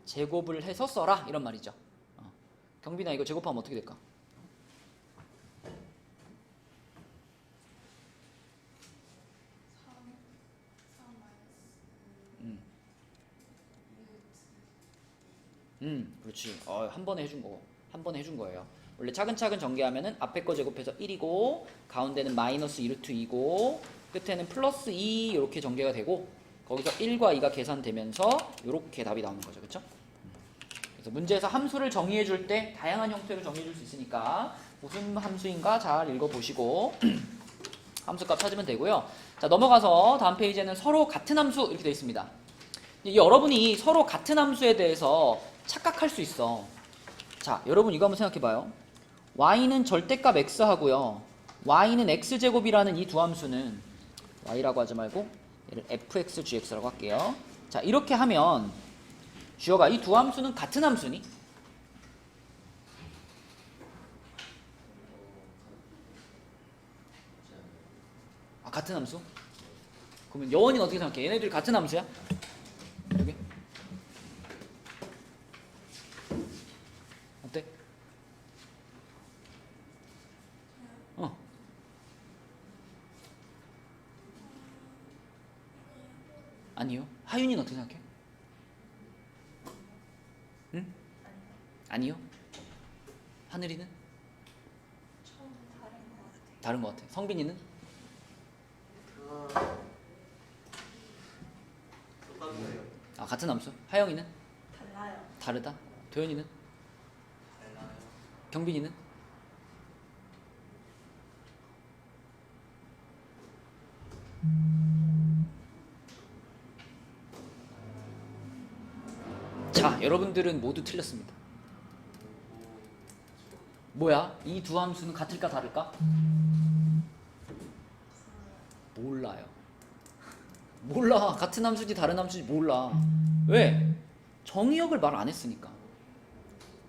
제곱을 해서 써라, 이런 말이죠. 경빈아, 이거 제곱하면 어떻게 될까? 그렇지. 한 번에 해준 거. 한 번에 해준 거예요. 원래 차근차근 전개하면은 앞에 거 제곱해서 1이고 가운데는 마이너스 2루트 2고 끝에는 플러스 2 이렇게 전개가 되고 거기서 1과 2가 계산되면서 이렇게 답이 나오는 거죠. 그렇죠? 그래서 문제에서 함수를 정의해 줄 때 다양한 형태로 정의해 줄 수 있으니까 무슨 함수인가 잘 읽어보시고 함수값 찾으면 되고요. 자, 넘어가서 다음 페이지에는 서로 같은 함수 이렇게 되어 있습니다. 여러분이 서로 같은 함수에 대해서 착각할 수 있어. 자, 여러분 이거 한번 생각해 봐요. y는 절대값 x 하고요. y는 x제곱이라는 이 두 함수는 y라고 하지 말고 얘를 fx, gx라고 할게요. 자, 이렇게 하면 주어가 이 두 함수는 같은 함수니? 아, 같은 함수? 그러면 여원이는 어떻게 생각해? 얘네들이 같은 함수야? 여기? 어때? 아니요. 하윤이는 어떻게 생각해? 응? 아니요. 하늘이는? 처음 다른 것 같아요. 다른 것 같아. 성빈이는? 아, 같은 함수? 하영이는? 달라요. 다르다. 도현이는? 경빈이는? 자, 여러분들은 모두 틀렸습니다. 뭐야? 이 두 함수는 같을까 다를까? 몰라요. 몰라. 같은 함수지 다른 함수지 몰라. 왜? 정의역을 말 안 했으니까.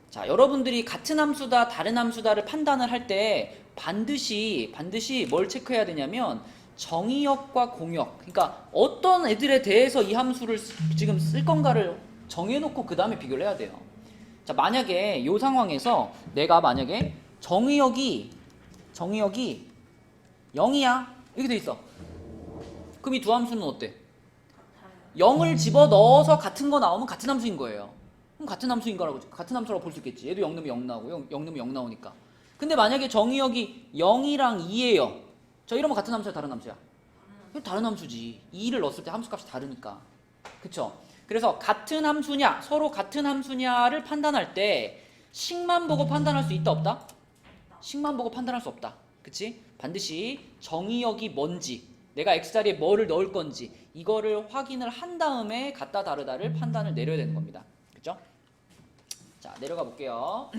자, 여러분들이 같은 함수다 다른 함수다를 판단을 할 때 반드시 뭘 체크해야 되냐면 정의역과 공역, 그러니까 어떤 애들에 대해서 이 함수를 지금 쓸 건가를 정해놓고 그 다음에 비교를 해야 돼요. 자, 만약에 이 상황에서 내가 만약에 정의역이 0이야 이렇게 돼 있어. 그럼 이 두 함수는 어때? 0을 집어넣어서 같은 거 나오면 같은 함수인 거예요. 그럼 같은 함수인 거라고, 같은 함수라고 볼 수 있겠지. 얘도 0 넣으면 0 나오고 0 넣으면 0 나오니까. 근데 만약에 정의역이 0이랑 2예요. 저 이러면 같은 함수야 다른 함수야? 다른 함수지. 2를 넣었을 때 함수값이 다르니까. 그쵸? 그래서 같은 함수냐 서로 같은 함수냐를 판단할 때 식만 보고 판단할 수 있다 없다? 식만 보고 판단할 수 없다. 그치? 반드시 정의역이 뭔지, 내가 x자리에 뭐를 넣을 건지 이거를 확인을 한 다음에 같다 다르다를 판단을 내려야 되는 겁니다. 그쵸? 자, 내려가 볼게요.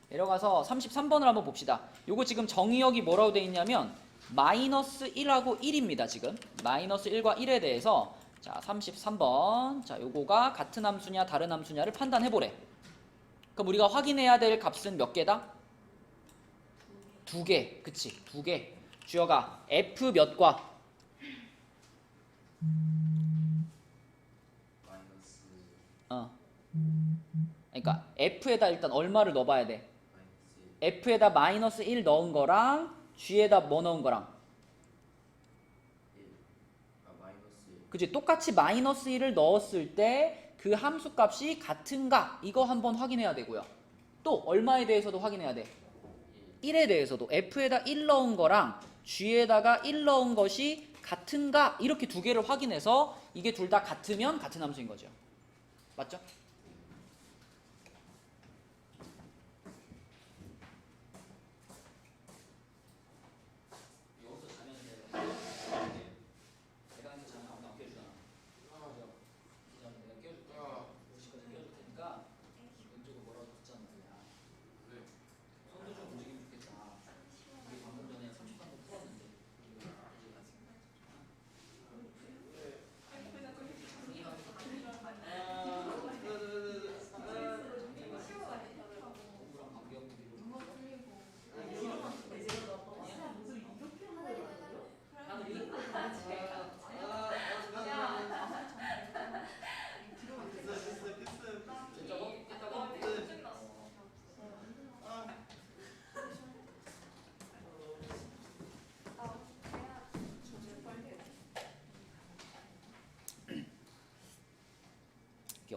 내려가서 33번을 한번 봅시다. 요거 지금 정의역이 뭐라고 돼 있냐면 마이너스 1하고 1입니다. 지금 마이너스 1과 1에 대해서 자 33번, 자 요거가 같은 함수냐 다른 함수냐를 판단해 보래. 그럼 우리가 확인해야 될 값은 몇 개다? 2개. 그치, 2개. 주어가 f 몇 과? 그러니까 f에다 일단 얼마를 넣어봐야 돼? f에다 마이너스 1 넣은 거랑 g에다 뭐 넣은 거랑, 그치? 똑같이 마이너스 1을 넣었을 때 그 함수 값이 같은가 이거 한번 확인해야 되고요. 또 얼마에 대해서도 확인해야 돼? 1에 대해서도 f에다 1 넣은 거랑 g에다가 1 넣은 것이 같은가 이렇게 두 개를 확인해서 이게 둘 다 같으면 같은 함수인 거죠. 맞죠?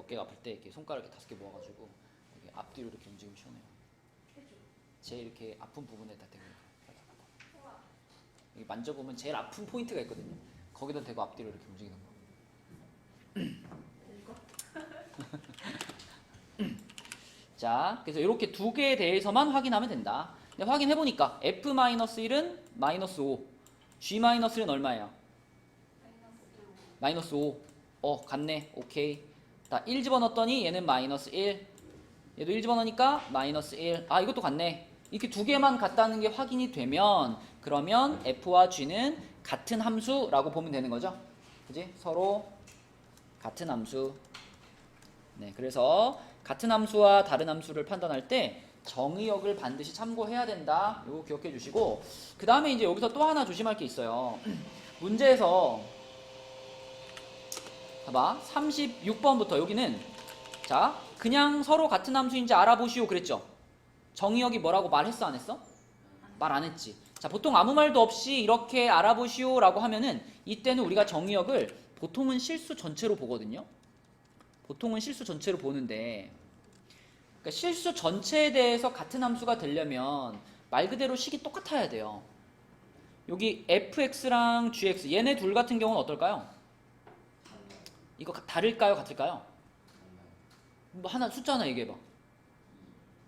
어깨가 아플 때 이렇게 손가락 이렇게 5개 모아가지고 이렇게 앞뒤로 이렇게 움직이면 시원해요. 제일 이렇게 아픈 부분에 다 대고 여기 만져보면 제일 아픈 포인트가 있거든요. 거기다 대고 앞뒤로 이렇게 움직이는 거. 자, 그래서 이렇게 두 개에 대해서만 확인하면 된다. 근데 확인해보니까 f-1은 마이너스 5, g-1은 얼마예요? 마이너스 5. 같네. 오케이. 자, 1 집어넣었더니 얘는 마이너스 1. 얘도 1 집어넣으니까 마이너스 1. 아, 이것도 같네. 이렇게 두 개만 같다는 게 확인이 되면 그러면 f와 g는 같은 함수라고 보면 되는 거죠. 그지? 서로 같은 함수. 네, 그래서 같은 함수와 다른 함수를 판단할 때 정의역을 반드시 참고해야 된다. 이거 기억해 주시고, 그 다음에 이제 여기서 또 하나 조심할 게 있어요. 문제에서 봐봐, 36번부터 여기는 자 그냥 서로 같은 함수인지 알아보시오 그랬죠. 정의역이 뭐라고 말했어 안 했어? 말 안 했지. 자, 보통 아무 말도 없이 이렇게 알아보시오 라고 하면은 이때는 우리가 정의역을 보통은 실수 전체로 보거든요. 보통은 실수 전체로 보는데, 그러니까 실수 전체에 대해서 같은 함수가 되려면 말 그대로 식이 똑같아야 돼요. 여기 fx랑 gx 얘네 둘 같은 경우는 어떨까요? 이거 다를까요? 같을까요? 뭐 하나 숫자 하나 얘기해봐.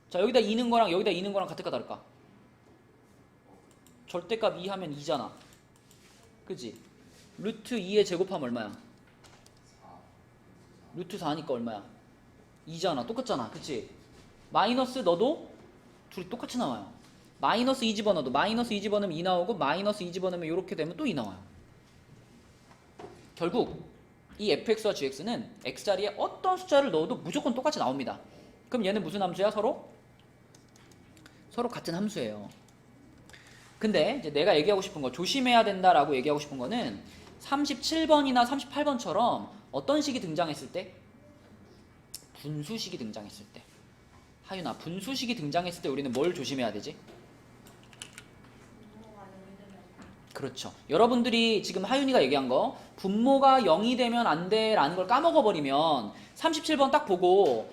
자, 여기다 2는 거랑 여기다 2는 거랑 같을까 다를까? 절대값 2 하면 2잖아. 그치? 루트 2의 제곱하면 얼마야? 루트 4니까 얼마야? 2잖아. 똑같잖아. 그치? 마이너스 넣어도 둘이 똑같이 나와요. 마이너스 2 집어넣어도 마이너스 2 집어넣으면 2 나오고 마이너스 2 집어넣으면 이렇게 되면 또 2 나와요. 결국 이 fx와 gx는 x자리에 어떤 숫자를 넣어도 무조건 똑같이 나옵니다. 그럼 얘는 무슨 함수야? 서로 같은 함수예요. 근데 이제 내가 얘기하고 싶은 거, 조심해야 된다라고 얘기하고 싶은 거는 37번이나 38번처럼 어떤 식이 등장했을 때? 분수식이 등장했을 때. 하윤아, 분수식이 등장했을 때 우리는 뭘 조심해야 되지? 그렇죠. 여러분들이 지금 하윤이가 얘기한 거, 분모가 0이 되면 안 돼 라는 걸 까먹어버리면 37번 딱 보고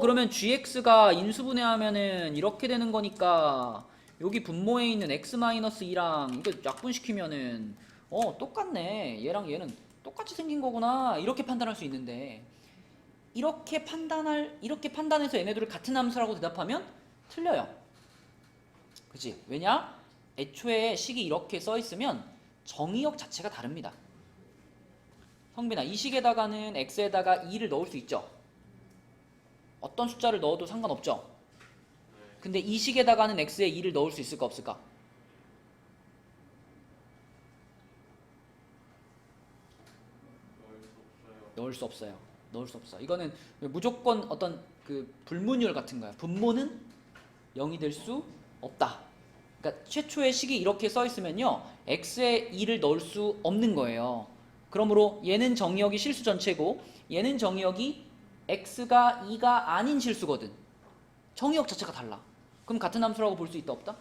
그러면 gx가 인수분해하면은 이렇게 되는 거니까 여기 분모에 있는 x-2랑 이거 약분시키면은 똑같네. 얘랑 얘는 똑같이 생긴 거구나. 이렇게 판단할 수 있는데 이렇게 판단해서 얘네들을 같은 함수라고 대답하면 틀려요. 그치? 왜냐? 애초에 식이 이렇게 써 있으면 정의역 자체가 다릅니다. 성빈아, 이 식에다가는 x에다가 2를 넣을 수 있죠? 어떤 숫자를 넣어도 상관없죠? 근데 이 식에다가는 x에 2를 넣을 수 있을까 없을까? 넣을 수 없어요. 넣을 수 없어. 이거는 무조건 어떤 그 불문율 같은 거야. 분모는 0이 될 수 없다. 그러니까 최초의 식이 이렇게 써 있으면요, x에 2를 넣을 수 없는 거예요. 그러므로 얘는 정의역이 실수 전체고 얘는 정의역이 x가 2가 아닌 실수거든. 정의역 자체가 달라. 그럼 같은 함수라고 볼 수 있다 없다?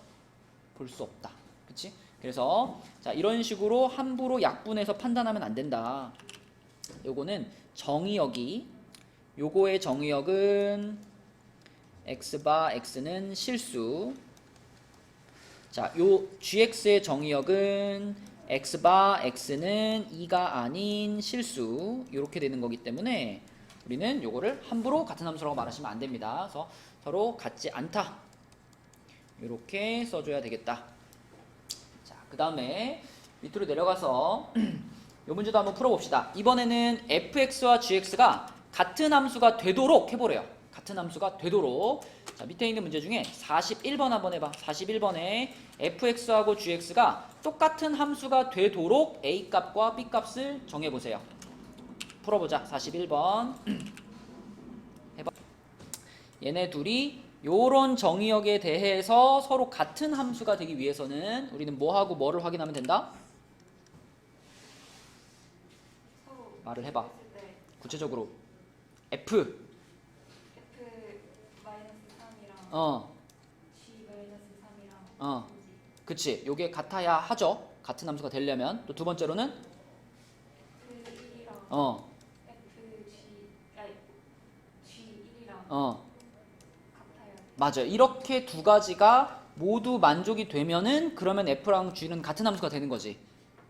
볼 수 없다. 그치? 그래서 자, 이런 식으로 함부로 약분해서 판단하면 안 된다. 요거는 정의역이, 요거의 정의역은 x바 x는 실수. 자, 요 gx의 정의역은 x바 x는 2가 아닌 실수. 이렇게 되는 거기 때문에 우리는 요거를 함부로 같은 함수라고 말하시면 안 됩니다. 그래서 서로 같지 않다. 이렇게 써줘야 되겠다. 자, 그 다음에 밑으로 내려가서 이 문제도 한번 풀어봅시다. 이번에는 fx와 gx가 같은 함수가 되도록 해보래요. 같은 함수가 되도록. 자, 밑에 있는 문제 중에 41번 한번 해봐. 41번에 fx하고 gx가 똑같은 함수가 되도록 a값과 b값을 정해보세요. 풀어보자. 41번 해봐. 얘네 둘이 요런 정의역에 대해서 서로 같은 함수가 되기 위해서는 우리는 뭐하고 뭐를 확인하면 된다? 말을 해봐. 구체적으로 f F-3이랑 G-3이랑 그치. 요게 같아야 하죠. 같은 함수가 되려면. 또 두 번째로는 F1이랑 G1이랑 같아요. 맞아요. 이렇게 두 가지가 모두 만족이 되면은 그러면 f랑 g는 같은 함수가 되는 거지.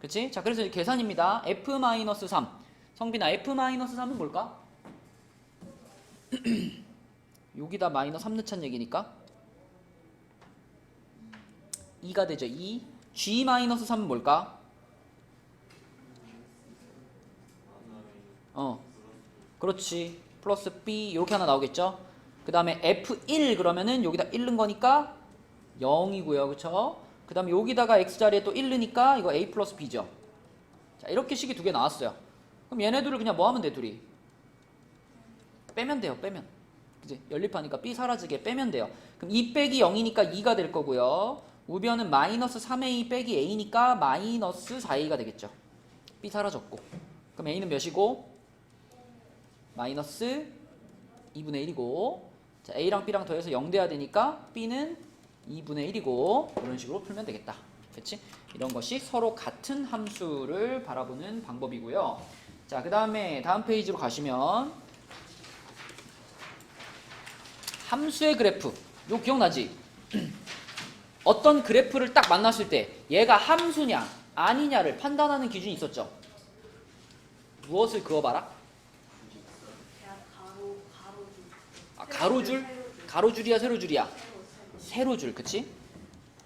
그치? 자, 그래서 계산입니다. f-3. 성빈아, f-3은 뭘까? 여기다 마이너스 3 넣자는 얘기니까 2가 되죠. 2. g-3은 뭘까? 그렇지. 플러스 b 이렇게 하나 나오겠죠. 그 다음에 f1 그러면은 여기다 1 넣은 거니까 0이고요. 그쵸? 그 다음에 여기다가 x자리에 또 1 넣으니까 이거 a 플러스 b죠. 자, 이렇게 식이 두 개 나왔어요. 그럼 얘네들을 그냥 뭐 하면 돼, 둘이? 빼면 돼요, 빼면. 그치? 연립하니까 b 사라지게 빼면 돼요. 그럼 2 빼기 0이니까 2가 될 거고요. 우변은 마이너스 3a 빼기 a니까 마이너스 4a가 되겠죠. b 사라졌고. 그럼 a는 몇이고? 마이너스 2분의 1이고. 자, a랑 b랑 더해서 0 돼야 되니까 b는 2분의 1이고. 이런 식으로 풀면 되겠다. 그치? 이런 것이 서로 같은 함수를 바라보는 방법이고요. 자, 그 다음에 다음 페이지로 가시면 함수의 그래프. 이거 기억나지? 어떤 그래프를 딱 만났을 때 얘가 함수냐 아니냐를 판단하는 기준이 있었죠. 무엇을 그어봐라? 가로줄? 가로줄이야 세로줄이야? 세로줄. 그치?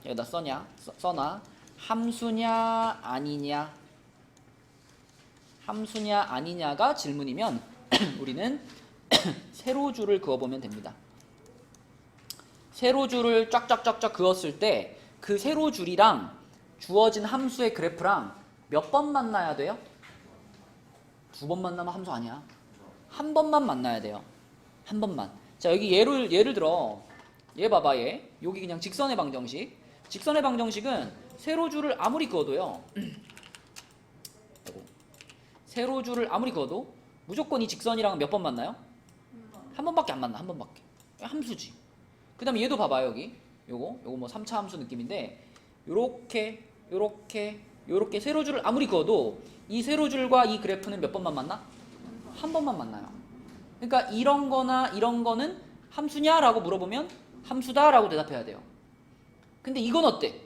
여기다 써놔. 함수냐 아니냐? 함수냐 아니냐가 질문이면 우리는 세로줄을 그어보면 됩니다. 세로줄을 쫙쫙쫙쫙 그었을 때 그 세로줄이랑 주어진 함수의 그래프랑 몇 번 만나야 돼요? 두 번 만나면 함수 아니야. 한 번만 만나야 돼요. 한 번만. 자, 여기 예를 들어 얘 봐봐. 얘 여기 그냥 직선의 방정식. 직선의 방정식은 세로줄을 아무리 그어도요. 세로줄을 아무리 그어도 무조건 이 직선이랑 몇 번 만나요? 한 번밖에 안 만나. 한 번밖에. 함수지. 그 다음에 얘도 봐봐요. 여기 요거 뭐 3차 함수 느낌인데 요렇게 세로줄을 아무리 그어도 이 세로줄과 이 그래프는 몇 번만 만나? 한 번만 만나요. 그러니까 이런 거나 이런 거는 함수냐라고 물어보면 함수다라고 대답해야 돼요. 근데 이건 어때?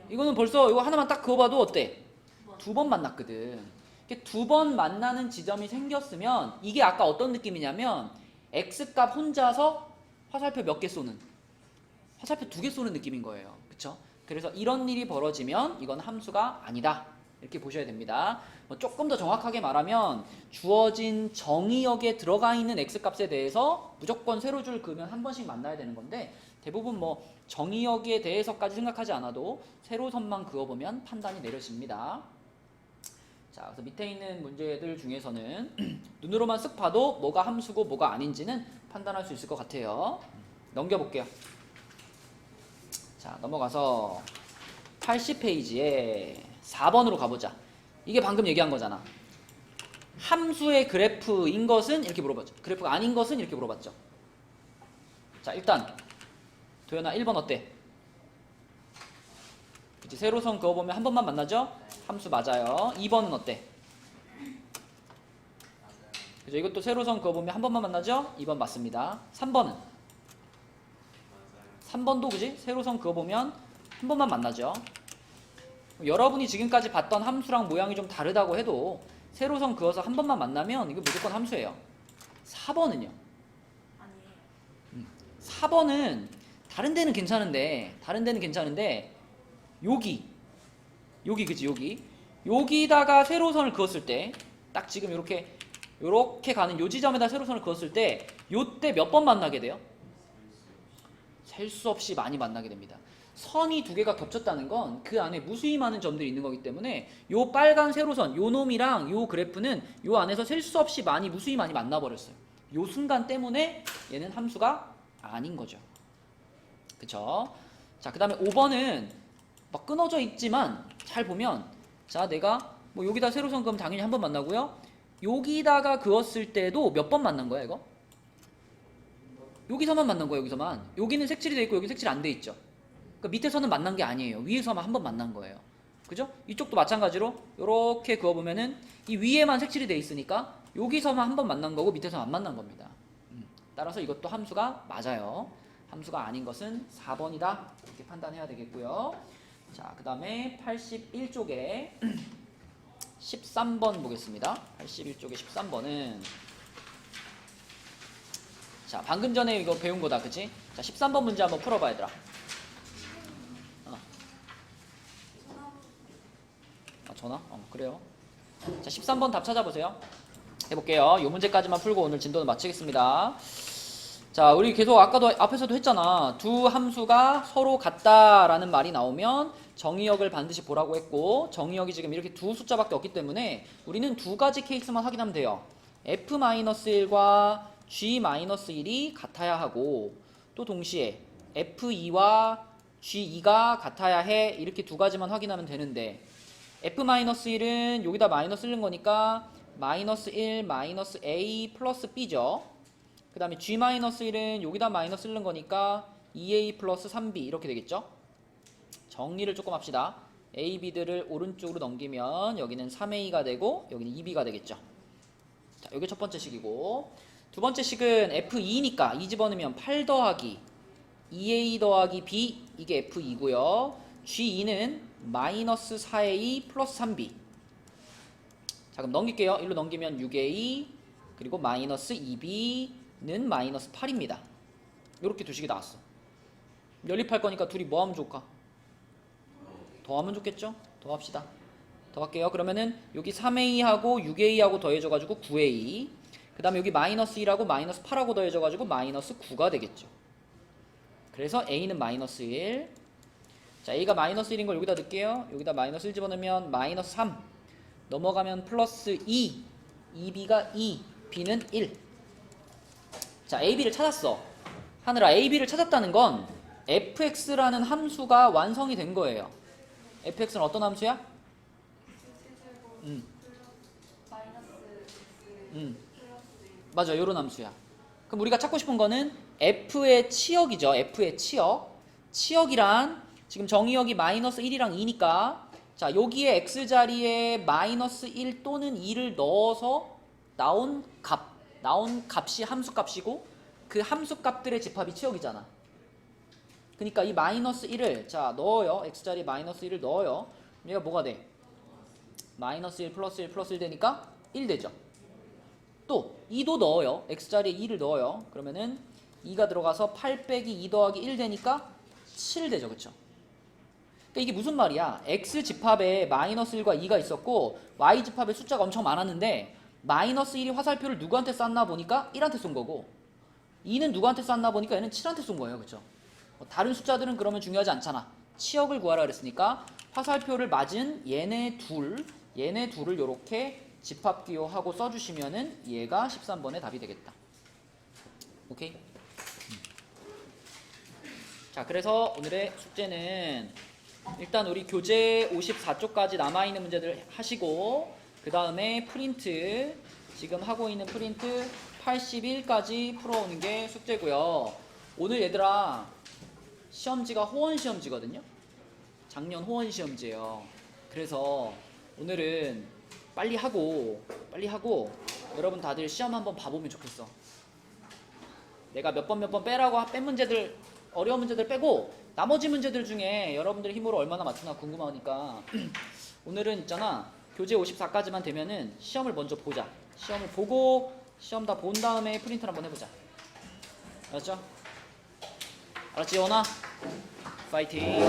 이거는 벌써 이거 하나만 딱 그어봐도 어때? 두 번 만났거든. 두 번 만나는 지점이 생겼으면 이게 아까 어떤 느낌이냐면 X값 혼자서 화살표 몇 개 쏘는, 화살표 2개 쏘는 느낌인 거예요. 그쵸? 그래서 이런 일이 벌어지면 이건 함수가 아니다. 이렇게 보셔야 됩니다. 조금 더 정확하게 말하면 주어진 정의역에 들어가 있는 X값에 대해서 무조건 세로줄 그으면 한 번씩 만나야 되는 건데 대부분 뭐 정의역에 대해서까지 생각하지 않아도 세로선만 그어보면 판단이 내려집니다. 자, 그래서 밑에 있는 문제들 중에서는 눈으로만 쓱 봐도 뭐가 함수고 뭐가 아닌지는 판단할 수 있을 것 같아요. 넘겨볼게요. 자, 넘어가서 80페이지에 4번으로 가보자. 이게 방금 얘기한 거잖아. 함수의 그래프인 것은 이렇게 물어봤죠. 그래프가 아닌 것은 이렇게 물어봤죠. 자, 일단 도연아 1번 어때? 그치, 세로선 그어보면 한 번만 만나죠? 함수 맞아요. 2번은 어때? 그죠? 이것도 세로선 그어보면 한 번만 만나죠? 2번 맞습니다. 3번은? 3번도 그지? 세로선 그어보면 한 번만 만나죠. 여러분이 지금까지 봤던 함수랑 모양이 좀 다르다고 해도 세로선 그어서 한 번만 만나면 이거 무조건 함수예요. 4번은요? 4번은 다른 데는 괜찮은데 여기 그지? 여기다가 세로선을 그었을 때 딱 지금 요렇게 가는 요 지점에다 세로선을 그었을 때 요때 몇 번 만나게 돼요? 셀 수 없이 많이 만나게 됩니다. 선이 두 개가 겹쳤다는 건 그 안에 무수히 많은 점들이 있는 거기 때문에 요 빨간 세로선, 요 놈이랑 요 그래프는 요 안에서 셀 수 없이 무수히 많이 만나버렸어요. 요 순간 때문에 얘는 함수가 아닌 거죠. 그쵸? 자, 그 다음에 5번은 막 끊어져 있지만 잘 보면 자, 내가 뭐 여기다 세로선 그럼 당연히 한 번 만나고요. 여기다가 그었을 때도 몇 번 만난 거야 이거? 여기서만 만난 거예요. 여기서만. 여기는 색칠이 돼 있고 여기 색칠 안 돼 있죠. 그러니까 밑에서는 만난 게 아니에요. 위에서만 한 번 만난 거예요. 그죠? 이쪽도 마찬가지로 이렇게 그어보면은 이 위에만 색칠이 돼 있으니까 여기서만 한 번 만난 거고 밑에서는 안 만난 겁니다. 따라서 이것도 함수가 맞아요. 함수가 아닌 것은 4번이다. 이렇게 판단해야 되겠고요. 자, 그 다음에 81쪽에 13번 보겠습니다. 81쪽에 13번은 자, 방금 전에 이거 배운 거다. 그치? 자, 13번 문제 한번 풀어봐 얘들아. 전화? 그래요. 자, 13번 답 찾아보세요. 해볼게요. 이 문제까지만 풀고 오늘 진도는 마치겠습니다. 자, 우리 계속 아까도 앞에서도 했잖아. 두 함수가 서로 같다라는 말이 나오면 정의역을 반드시 보라고 했고 정의역이 지금 이렇게 두 숫자밖에 없기 때문에 우리는 두 가지 케이스만 확인하면 돼요. F-1과 G-1이 같아야 하고 또 동시에 F2와 G2가 같아야 해. 이렇게 두 가지만 확인하면 되는데 F-1은 여기다 마이너스 넣는 거니까 -1 -A 플러스 B죠. 그 다음에 G-1은 여기다 마이너스 넣는 거니까 2A 플러스 3B 이렇게 되겠죠. 정리를 조금 합시다. A, B들을 오른쪽으로 넘기면 여기는 3A가 되고 여기는 2B가 되겠죠. 자, 이게 첫 번째 식이고 두 번째 식은 F2니까 2 집어넣으면 8 더하기 2A 더하기 B 이게 F2고요. G2는 마이너스 4A 플러스 3B. 자, 그럼 넘길게요. 일로 넘기면 6A 그리고 마이너스 2B는 마이너스 8입니다. 이렇게 두 식이 나왔어. 연립할 거니까 둘이 뭐 하면 좋을까? 더하면 좋겠죠? 더합시다. 더할게요. 그러면은 여기 3A하고 6A하고 더해져가지고 9A. 그 다음에 여기 마이너스 1하고 마이너스 8하고 더해져가지고 마이너스 9가 되겠죠. 그래서 A는 마이너스 1. 자, A가 마이너스 1인 걸 여기다 넣을게요. 여기다 마이너스 1 집어넣으면 마이너스 3. 넘어가면 플러스 2, 2b가 2, b는 1. 자, ab를 찾았어. 하늘아, ab를 찾았다는 건 fx라는 함수가 완성이 된 거예요. fx는 어떤 함수야? 마이너스 플러스 맞아, 요런 함수야. 그럼 우리가 찾고 싶은 거는 f의 치역이죠. f의 치역. 치역이란 지금 정의역이 마이너스 1이랑 2니까 자, 여기에 x자리에 마이너스 1 또는 2를 넣어서 나온 값이 함수값이고 그 함수값들의 집합이 치역이잖아. 그러니까 이 마이너스 1을 자 넣어요. x자리에 마이너스 1을 넣어요. 얘가 뭐가 돼? 마이너스 1 플러스 1 플러스 1 되니까 1 되죠. 또 2도 넣어요. x자리에 2를 넣어요. 그러면은 2가 들어가서 8 빼기 2 더하기 1 되니까 7 되죠. 그쵸? 그러니까 이게 무슨 말이야? x 집합에 마이너스 1과 2가 있었고 y 집합에 숫자가 엄청 많았는데 마이너스 1이 화살표를 누구한테 쐈나 보니까 1한테 쏜 거고 2는 누구한테 쐈나 보니까 얘는 7한테 쏜 거예요. 그쵸? 다른 숫자들은 그러면 중요하지 않잖아. 치역을 구하라 그랬으니까 화살표를 맞은 얘네 둘을 이렇게 집합기호하고 써주시면은 얘가 13번의 답이 되겠다. 오케이? 자, 그래서 오늘의 숙제는 일단 우리 교재 54쪽까지 남아있는 문제들 하시고 그 다음에 프린트 지금 하고 있는 프린트 81까지 풀어오는 게 숙제고요. 오늘 얘들아 시험지가 호언시험지거든요. 작년 호언시험지예요. 그래서 오늘은 빨리 하고 여러분 다들 시험 한번 봐보면 좋겠어. 내가 몇 번 빼라고 뺀 문제들 어려운 문제들 빼고 나머지 문제들 중에 여러분들 힘으로 얼마나 맞추나 궁금하니까 오늘은 있잖아 교재 54까지만 되면은 시험을 먼저 보자. 시험을 보고 시험 다 본 다음에 프린트를 한번 해보자. 알았죠? 알았지, 원아? 파이팅!